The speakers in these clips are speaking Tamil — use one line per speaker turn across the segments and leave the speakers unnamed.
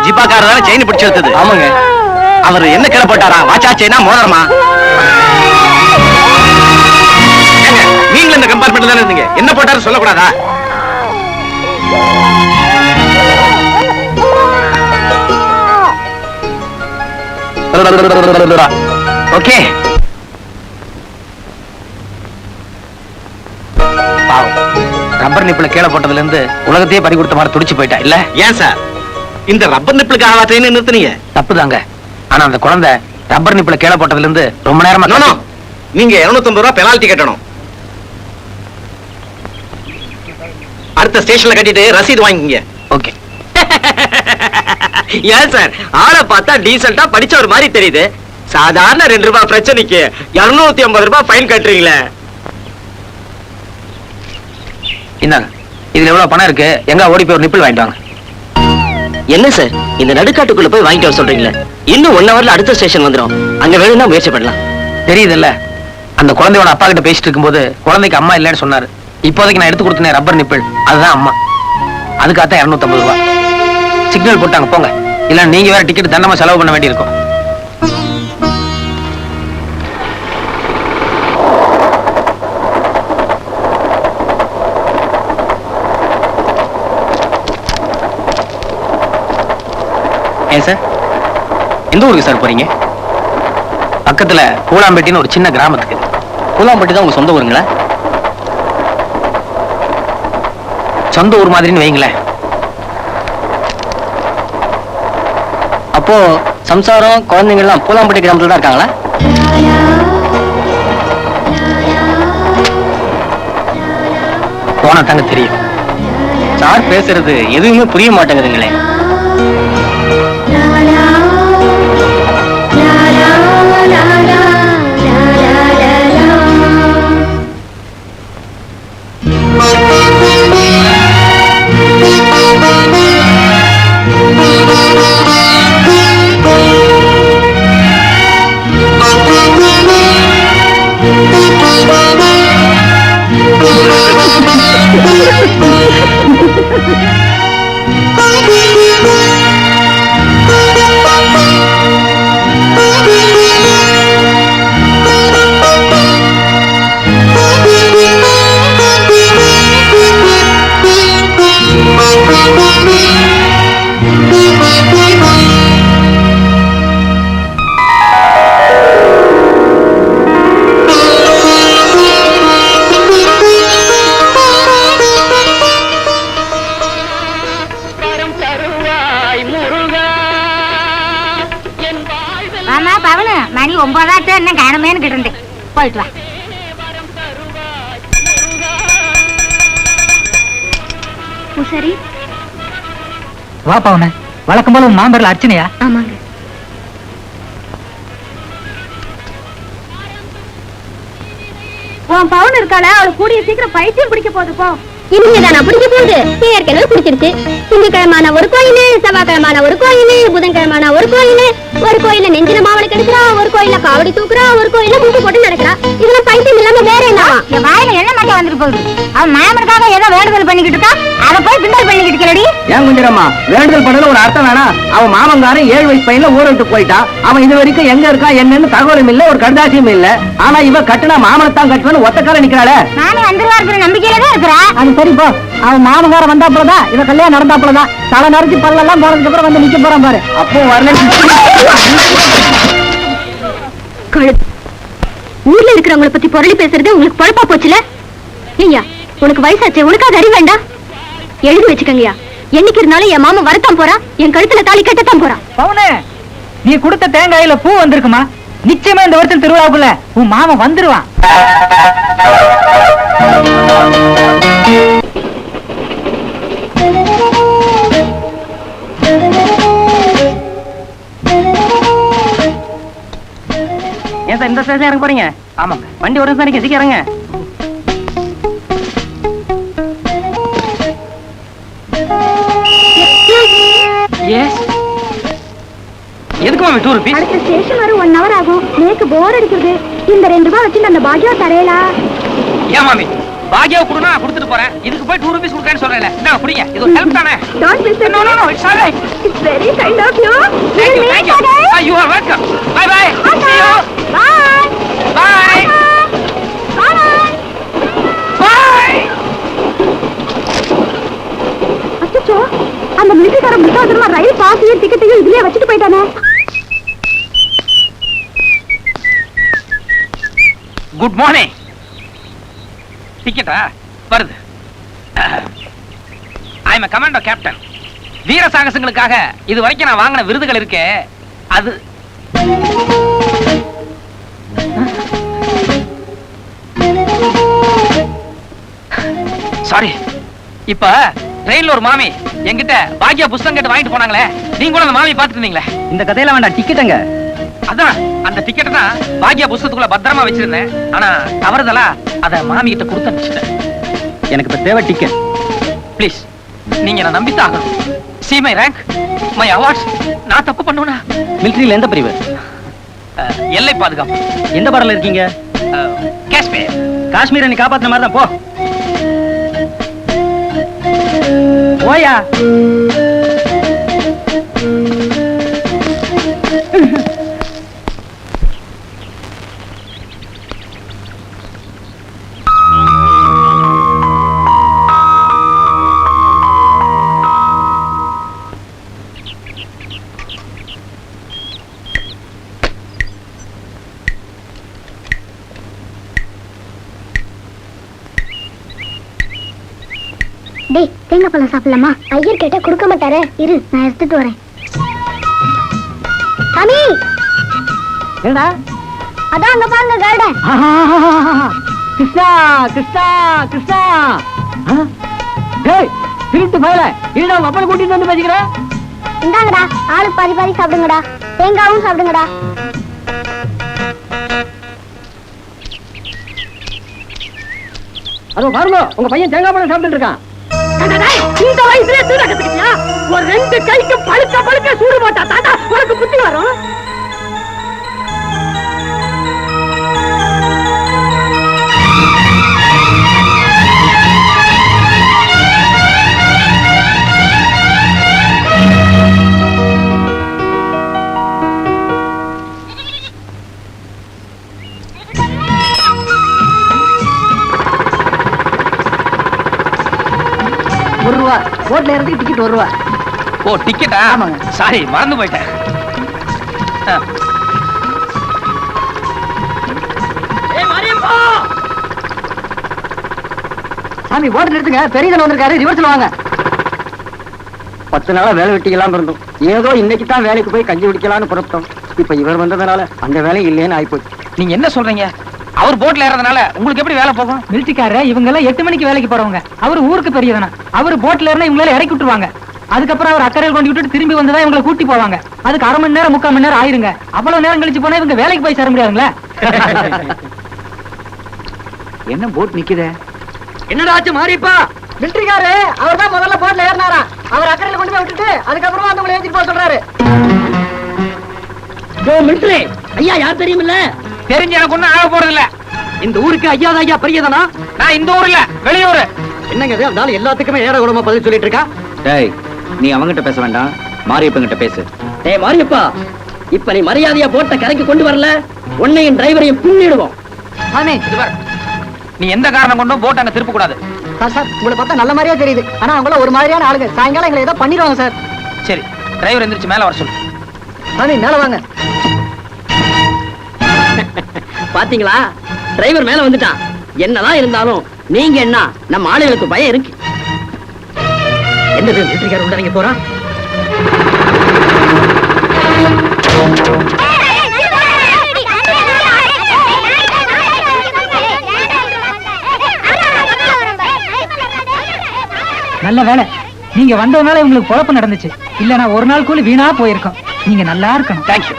ஜிப்பாக்காரர் தானே செயின் பிடிச்சு எடுத்தது? ஆமாங்க. அவர் என்ன கிளை போட்டாரா? வாச்சா செயினா மோதிரமா? நீங்களும் இந்த கம்பார்ட்மெண்ட்ல தானே இருந்தீங்க, என்ன போட்டாரு சொல்லக்கூடாதா? ஓகே. ரப்பர் நிப்பிள கீழே போட்டதுல இருந்து உலகத்தையே பறி கொடுத்த மாதிரி துடிச்சு போயிட்டா இல்ல? ஏன் சார் இந்த ரப்பர் நிப்பிளுக்கு ஆவாத்தைன்னு நிறுத்துனீங்க? தப்புதாங்க. ஆனா அந்த குழந்தை ரப்பர் நிப்பிள கீழே போட்டதுல இருந்து ரொம்ப நேரமா நீங்க 250 ரூபாய் பெனால்டி கட்டணும். அடுத்த ஸ்டேஷன்ல கட்டிட்டு ரசீது வாங்கிங்க. ஓகே. ஏன் சார் ஆளை பார்த்தா டீசென்ட்டா படிச்ச ஒரு மாதிரி தெரியுது, சாதாரண 2 ரூபாய் பிரச்சனைக்கு 250 ரூபாய் ஃபைன் கட்டுறீங்களே. இந்தாங்க, இதுல எவ்வளவு பணம் இருக்கு, எங்க ஓடி போய் ஒரு நிப்பிள் வாங்கிட்டு வாங்க. என்ன சார் இந்த நடுக்காட்டுக்குள்ள போய் வாங்கிட்டு வர சொல்றீங்களே? இன்னும் 1 ஹவர்ல அடுத்த ஸ்டேஷன் வந்துடும், அங்க வேணும்னா முயற்சி பண்ணலாம். தெரியுதுல்ல, அந்த குழந்தையோட அப்பா கிட்ட பேசிட்டு இருக்கும்போது குழந்தைக்கு அம்மா இல்லைன்னு சொன்னாரு. இப்போதைக்கு நான் எடுத்து கொடுத்தேன் ரப்பர் நிப்பிள், அதுதான் அம்மா. அதுக்காகத்தான் 250 ரூபாய். சிக்னல் போட்டாங்க போங்க, இல்ல நீங்க வேற டிக்கெட் தண்டமா செலவு பண்ண வேண்டியிருக்கும். ஏன் சார் எந்த ஊருக்கு சார் போறீங்க? பக்கத்துல பூலாம்பட்டின்னு ஒரு சின்ன கிராமத்துக்கு. பூலாம்பட்டி தான் உங்க சொந்த ஊருங்களா? சொந்த ஊர் மாதிரின்னு வைங்களேன். அப்போ சம்சாரம் குழந்தைங்க எல்லாம் பூலாம்பட்டி கிராமத்துல தான் இருக்காங்களா? போனா தாங்க தெரியும். சார் பேசுறது எதுவுமே புரிய மாட்டேங்குதுங்களே.
மணி 9 என்ன காணமேன்னு கிடந்து போயிட்டு வா. சரி
வா பவுன, வழக்கம் போல மாம்பரில் அர்ச்சனையா?
ஆமாங்க. உன் பவுன் இருக்காள, அவளை கூடிய சீக்கிரம் பைத்தியம் பிடிக்க போகுது. போ இனிமேதான் நான் பிடிக்க போகுது. ஏற்கனவே பிடிச்சிருச்சு. திங்கக்கிழமான ஒரு கோயில், செவ்வாய்க்கிழமான ஒரு கோயில், புதன்கிழமான ஒரு கோயில், ஒரு கோயில நெஞ்சில மாவளை கெடுக்கிறா, ஒரு கோயில காவடி தூக்குறா, ஒரு கோயில மூக்கு போட்டு நடக்கிறா. இதெல்லாம் பைத்தியம் இல்லாம வேற என்ன? என் வாயில என்ன மாட்டா வந்துட்டு போகுது. அவன் மாமனுக்காக ஏதோ வேண்டுதல் பண்ணிக்கிட்டு இருக்கா, அதை போய் பிண்டல் பண்ணிக்கிட்டு இருக்கிறடி.
ஏன் குஞ்சரம்மா வேண்டுதல் பண்ணல ஒரு அர்த்தம் வேணா? அவன் மாமங்காரன் 7 வயசு பையன்ல ஊரை விட்டு போயிட்டான். அவன் இது வரைக்கும் எங்க இருக்கா என்னன்னு தகவலும் இல்ல, ஒரு கடுதாசியும் இல்ல. ஆனா இவ கட்டுனா மாமனத்தான் கட்டுவேன்னு ஒத்தக்கார நிக்கிறாளே.
நானே வந்துருவா இருக்கிற நம்பிக்கையில தான் இருக்கிறா.
அது சரி போ, அவன் மாமங்கார வந்தாப்புலதான் இவ கல்யாணம் நடந்தாப்புலதான். தலை நரைச்சு பல்லெல்லாம் போனதுக்கு அப்புறம் வந்து நிக்க போறான் பாரு.
அப்போ வரல.
ஊர்ல இருக்கிறவங்களை பத்தி பொருளி பேசுறது உங்களுக்கு பொழப்பா போச்சுல? ஐயா உனக்கு வயசாச்சு, உனக்கு அது அறி வேண்டாம். எழுதி வச்சுக்கங்கயா, என்னைக்கு இருந்தாலும் என் மாமா வரத்தான் போறான், என் கழுத்துல தாலி கட்டத்தான் போறான்.
பவுனே, நீ கொடுத்த தேங்காயில பூ வந்திருக்குமா? நிச்சயமா இந்த வருஷம் திருவிழாவுக்குள்ள உன் மாமா வந்துருவான்.
ஏன் சார் இந்த ஸ்டேஷன்ல இறங்க போறீங்க? ஆமாங்க. வண்டி ஒரு நிமிஷம் நிக்க, சீக்கிரம் இறங்க. எதுக்கு மாமி 2 ரூபீஸ்?
அடுத்த ஸ்டேஷன் வர 1 hour ஆகும். நேக்கு போர் அடிக்குது. இந்த 2 ரூபாய் வச்சு அந்த பாக்கியா தரேலா.
ஏன் மாமி
பாக்கியாவை கொடுனா நான் கொடுத்துட்டு போறேன். இதுக்கு போய் 2 rupees கொடுக்கறேன்னு சொல்றேன்ல. என்ன புரியுங்க? இது ஒரு ஹெல்ப் தானே.
Don't miss it.
No, no, no, it's all right.
It's very kind of you.
Thank you, thank you. You are welcome. Bye bye. See you.
Bye.
Bye.
Bye.
Bye.
அச்சோ, அந்த மிலிட்டரிக்கார முட்டாள்தனமா ரயில் பாஸையும் டிக்கெட்டையும் இதுலயே வச்சுட்டு போயிட்டானே.
Good morning. டிக்கெட்டா வருது. I am commando captain. வீர சாகசங்களுக்காக இது வரைக்கும் நான் வாங்கின விருதுகள் இருக்கே அது சாரி. இப்ப ட்ரெயின்ல ஒரு மாமி என்கிட்ட பாக்கியா புஸ்தகம் கேட்டு வாங்கிட்டு போனாங்களே, நீங்க கூட அந்த மாமி பாத்துட்டு இருந்தீங்களே.
இந்த கதையில வேண்டாம், டிக்கெட்டுங்க.
அதான் அந்த டிக்கெட்டை தான் பாக்கியா புஸ்தகத்துக்குள்ள பத்திரமா வச்சிருந்தேன். ஆனா தவறுதலா அத மாமி கிட்ட கொடுத்து அனுப்பிச்சிட்டேன்.
எனக்கு இப்ப தேவை டிக்கெட்.
ப்ளீஸ், நீங்க என்ன நம்பித்தான் ஆகணும். See my rank, my awards. நான் தப்பு பண்ணுவேனா?
மிலிட்டரியில எந்த பிரிவு?
எல்லை பாதுகாப்பு.
எந்த பார்டர்ல இருக்கீங்க?
காஷ்மீர்.
காஷ்மீரை நீ காப்பாத்துற மாதிரி தான். போ போயா.
டேய், தேங்காய் பழம் சாப்பிடலாமா? ஐயர் கேட்டா கொடுக்க மாட்டாரே. இரு, நான் எடுத்துட்டு வரேன். சாமி,
என்னடா?
அதான் அங்க பாருங்க கார்டன்.
கிருஷ்ணா கிருஷ்ணா கிருஷ்ணா. டேய், திருட்டு பயல, இல்லடா அப்பனை கூட்டிட்டு வந்து பேசிக்கிற.
இந்தாங்கடா, ஆளு பாதி பாதி சாப்பிடுங்கடா. தேங்காவும் சாப்பிடுங்கடா.
அதோ பாருங்க, உங்க பையன் தேங்காய் பழம் சாப்பிட்டு இருக்கான்.
இந்த வயசுல சூட கத்துக்கிட்டியா? ஒரு 2 கைக்கு பழுக்க பழுக்க சூடு போட்டா தாத்தா உனக்கு புத்தி வரும்.
₹1 போட்ல இறங்கி டிக்கெட் ₹1.
ஓ, டிக்கெட்டா?
ஆமாங்க.
சாரி, மறந்து போயிட்டேன்.
சாமி போட்டு நிறுத்துங்க, பெரியதன் வந்திருக்காரு, ரிவர்ஸ்ல வாங்க. 10 நாளா வேலை வெட்டிக்கலாம் இருந்தோம். ஏதோ இன்னைக்கு தான் வேலைக்கு போய் கஞ்சி குடிக்கலாம்னு புறப்பட்டோம். இப்ப இவர் வந்ததுனால அந்த வேலை இல்லைன்னு ஆயிப்போச்சு.
நீங்க என்ன சொல்றீங்க? அவர் போட்ல ஏறதுனால உங்களுக்கு எப்படி வேலை போகும்?
மிலிட்டரிக்கார இவங்க எல்லாம் 8 மணிக்கு வேலைக்கு போறவங்க. அவரு ஊருக்கு பெரியவனா. அவரு போட்ல இருந்தா இவங்களால இறக்கி விட்டுருவாங்க. அதுக்கப்புறம் அவர் அக்கறையில் கொண்டு விட்டுட்டு திரும்பி வந்ததா இவங்களை கூட்டி போவாங்க. அதுக்கு 1/2 மணி நேரம் 3/4 மணி நேரம் ஆயிருங்க. அவ்வளவு நேரம் கழிச்சு போனா இவங்க வேலைக்கு போய் சேர முடியாதுங்களா?
என்ன போட் நிக்குதே?
என்னடா ஆச்சு மாறிப்பா? மிலிட்டரிக்காரு அவர் தான் முதல்ல போட்ல ஏறினாரா. அவர் அக்கறையில் கொண்டு போய் விட்டுட்டு அதுக்கப்புறமா அந்த உங்களை ஏற்றிட்டு போக சொல்றாரு. மிலிட்டரி ஐயா யார் தெரியுமில்ல?
தெரிஞ்சு எனக்கு ஒண்ணும் ஆக போறது இல்ல.
இந்த ஊருக்கு ஐயா தான் ஐயா பெரியதானா?
நான் இந்த ஊர்ல வெளியூர்.
என்னங்க இது? அதனால எல்லாத்துக்குமே ஏற கூடமா பதில் சொல்லிட்டு இருக்கா?
டேய், நீ அவங்கிட்ட பேச வேண்டாம், மாரியப்பங்கிட்ட பேசு.
டேய் மாரியப்பா, இப்ப நீ மரியாதையா போட்ட கரைக்கு கொண்டு வரல, உன்னையும் டிரைவரையும் பின்னிடுவோம். ஆமே
இது பாரு, நீ எந்த காரணம் கொண்டும் போட் அங்க திருப்ப கூடாது.
சார், உங்களை பார்த்தா நல்ல மாதிரியா தெரியுது. ஆனா அவங்கள ஒரு மாதிரியான ஆளுங்க. சாயங்காலம் எங்களை ஏதோ பண்ணிடுவாங்க சார்.
சரி, டிரைவர் எந்திரிச்சு மேல வர சொல்லு.
சாமி மேல வாங்க.
பாத்தீங்களா, டிரைவர் மேல வந்துட்டான். என்னதான் இருந்தாலும் நீங்க என்ன, நம்ம ஆளுகளுக்கு பயம் இருக்கு.
என்னது மிலிட்டரிக்காரர் உள்ள நீங்க போறான்? நல்ல வேலை, நீங்க வந்ததுனால உங்களுக்கு பொழப்பு நடந்துச்சு. இல்லனா ஒரு நாள் கூலி வீணா போயிருக்கும். நீங்க நல்லா இருக்கணும்.
தேங்க்யூ.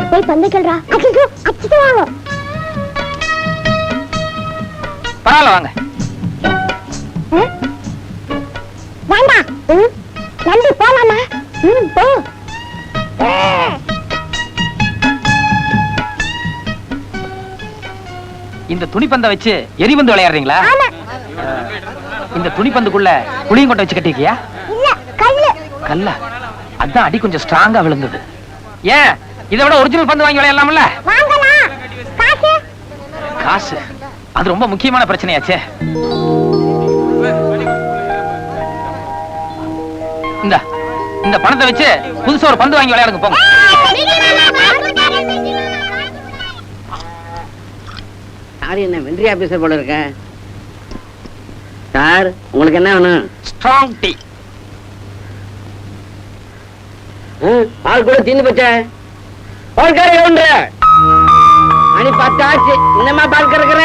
போய் பந்து கேள்றா.
பரவாயில்ல, வாங்க.
வேண்டாம், நம்பி போலாமா? போ.
இந்த துணிப்பந்தை வச்சு எரிபந்து விளையாடுறீங்களா? இந்த துணிப்பந்துக்குள்ள புளியும் கொட்டை வச்சு கட்டிக்கியா?
இல்ல கல்லு.
கல்லா? அதான் அடி கொஞ்சம் ஸ்ட்ராங்கா விழுந்தது. ஏன் இதை விட ஒரிஜினல் பந்து வாங்கி விளையாடலாம்ல?
வாங்கலாம். காசு?
காசு அது ரொம்ப முக்கியமான பிரச்சனையாச்சே. இந்த பணத்தை வச்சு புதுசா ஒரு பந்து வாங்கி விளையாடுங்க போங்க.
சார் என்ன வென்றி ஆபீசர் போல இருக்க? சார் உங்களுக்கு என்ன வேணும்?
Strong tea.
பால் கூட தீர்ந்து போச்சே. பால்கார ஒன்று மணி 10 ஆச்சு. என்னமா பால் கறக்குற?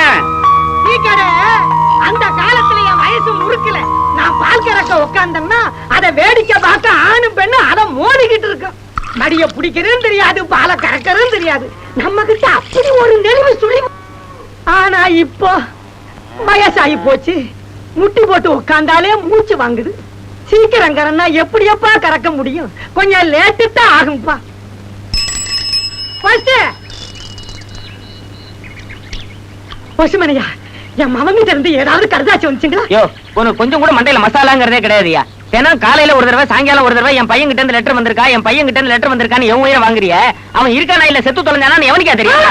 அந்த காலத்துல என் வயசு முறுக்கல. நான் பால் கறக்க உட்கார்ந்தேன்னா அதை வேடிக்கை பார்க்க ஆணும் பெண்ணு அதை மோதிக்கிட்டு இருக்கும். மடிய பிடிக்கிறதும் தெரியாது, பாலை கறக்கிறதும் தெரியாது. நம்ம கிட்ட அப்படி ஒரு நெளிவு சுழி. ஆனா இப்போ வயசாகி போச்சு. முட்டி போட்டு உட்கார்ந்தாலே மூச்சு வாங்குது. சீக்கிரம் கறன்னா எப்படியப்பா கறக்க முடியும்? கொஞ்சம் லேட்டு தான் ஆகும்பா. பசுமனையா, என் மவங்கிட்ட இருந்து ஏதாவது கருதாச்சு வந்துச்சுங்களா?
யோ, உனக்கு கொஞ்சம் கூட மண்டையில மசாலாங்கிறதே கிடையாதுயா. ஏன்னா காலையில ஒரு தடவை சாயங்காலம் ஒரு தடவை என் பையன் கிட்ட இருந்து லெட்டர் வந்திருக்கா, என் பையன் கிட்ட இருந்து லெட்டர் வந்திருக்கான்னு எவன் உயிரை வாங்குறிய? அவன் இருக்கானா இல்ல செத்து தொலைஞ்சானா எவனுக்கா தெரியும்?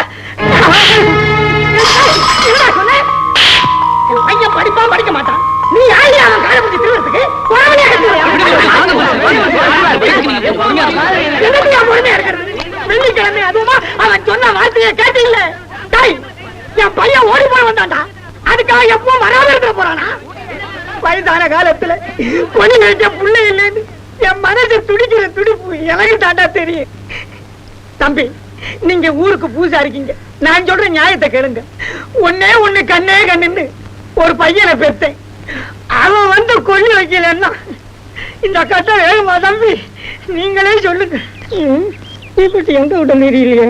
பையன் படிப்பா படிக்க மாட்டான். நீ யாரு அவன் காலை பிடிச்சி திருவறதுக்கு? வெள்ளிக்கிழமை அதுவா அவன் சொன்ன வார்த்தையை கேட்டில்ல? என் பையன் ஓடி போய் வந்தான்டா. அதுக்காக எப்போ வராம இருக்க போறானா? வயதான காலத்துல பொண்ணு வைக்க புள்ள இல்லைன்னு என் மனசு துடிக்கிற துடிப்பு எனக்கு தாண்டா தெரியும். தம்பி, நீங்க ஊருக்கு பூசா இருக்கீங்க. நான் சொல்ற நியாயத்தை கேளுங்க. ஒன்னே ஒண்ணு கண்ணே கண்ணுன்னு ஒரு பையனை பெற்றேன். அவன் வந்து கொள்ளி வைக்கலன்னா இந்த கட்ட வேணுமா தம்பி? நீங்களே சொல்லுங்க. இப்படி எங்க விட மீறியிலையே.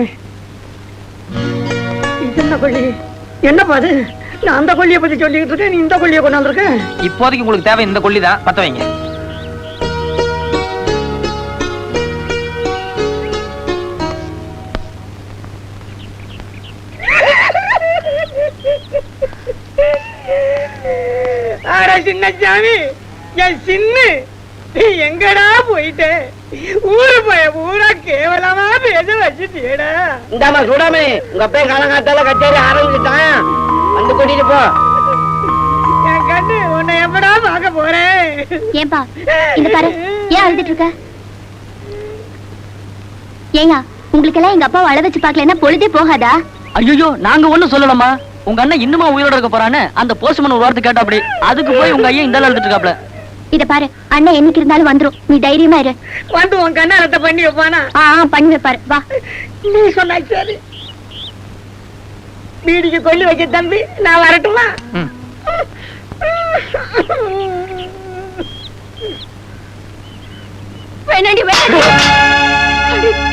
என்ன கொள்ளி? என்னப்பா அது? நான் அந்த கொள்ளியை பத்தி சொல்லிட்டு இருக்கேன், நீ இந்த கொள்ளியை கொண்டாந்துருக்க.
இப்போதைக்கு உங்களுக்கு தேவை இந்த கொள்ளி தான். பத்த வைங்க.
சின்னசாமி, என் சின்ன எங்கடா போயிட்ட? ஊரு போய ஊரா கேவலமா பேச வச்சுட்டேடா.
இந்தாமா சூடாமே, உங்க அப்பே காலங்காத்தால கச்சேரி ஆரம்பிச்சுட்டான். வந்து கூட்டிட்டு போ.
என் கண்ணு உன்னை எப்படா பார்க்க போறேன்?
ஏன்பா இந்த பாரு, ஏன் அழுதுட்டு இருக்க? ஏங்க, உங்களுக்கு எல்லாம் எங்க அப்பா அழ வச்சு பாக்கலன்னா பொழுதே போகாதா?
ஐயோ, நாங்க ஒண்ணும் சொல்லலாமா? உங்க அண்ணன் இன்னுமா உயிரோட இருக்க போறான்னு அந்த போஸ்ட்மேன் ஒரு வார்த்தை கேட்டா அப்படி. அதுக்கு போய் உங்க ஐயா இந்த அழுதுட்டு இருக்காப்ல.
இத பாரு, அண்ணன் என்னைக்கு இருந்தாலும் வந்துரும். நீ தைரியமா இரு.
வந்து உன் கண்ணாரத்தை பண்ணி வைப்பானா?
பண்ணி வைப்பாரு. வா,
நீ சொன்னா சரி. வீடிக்கு கொள்ளி வைக்க தம்பி, நான் வரட்டுமா?
வேணாடி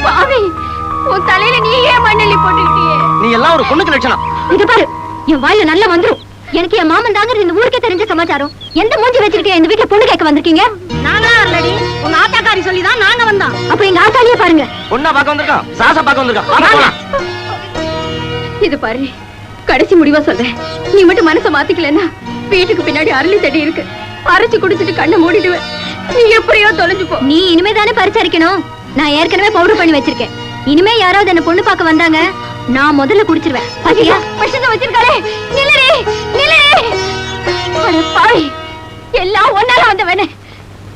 பாவி, உன் தலையில நீ ஏன் மண்ணெல்லி போட்டுக்கிட்டியே?
நீ எல்லாம் ஒரு பொண்ணுக்கு லட்சணம்.
இது பாரு, என் வாயில நல்லா வந்துரும். எனக்கு என் மாமன் தாங்க இந்த ஊருக்கே தெரிஞ்ச சமாச்சாரம். எந்த மூஞ்சி வச்சிருக்கீங்க இந்த வீட்டுல பொண்ணு கேட்க வந்திருக்கீங்க? நானா இல்லடி, உங்க ஆத்தாக்காரி சொல்லிதான் நாங்க வந்தோம். அப்ப எங்க ஆத்தாலியே பாருங்க.
பொண்ணா பார்க்க வந்திருக்கோம், சாசா பார்க்க வந்திருக்கோம்.
இது பாரு, கடைசி முடிவா சொல்றேன். நீ மட்டும் மனசை மாத்திக்கலன்னா வீட்டுக்கு பின்னாடி அரளி தடி இருக்கு. அரைச்சு குடிச்சிட்டு கண்ணை மூடிடுவேன். நீ எப்படியோ தொலைஞ்சு போ. நீ இனிமே தானே பறிச்சரிக்கணும். நான் ஏற்கனவே பவுடர் பண்ணி வச்சிருக்கேன். இனிமே யாராவது என்ன பொண்ணு பார்க்க வந்தாங்க, நான் முதல்ல குடிச்சிருவேன். பாத்தியா விஷத்தை வச்சிருக்காளே? நில்லடி நில்லடி. அட பாவி, எல்லாம் ஒன்னால வந்தவனே.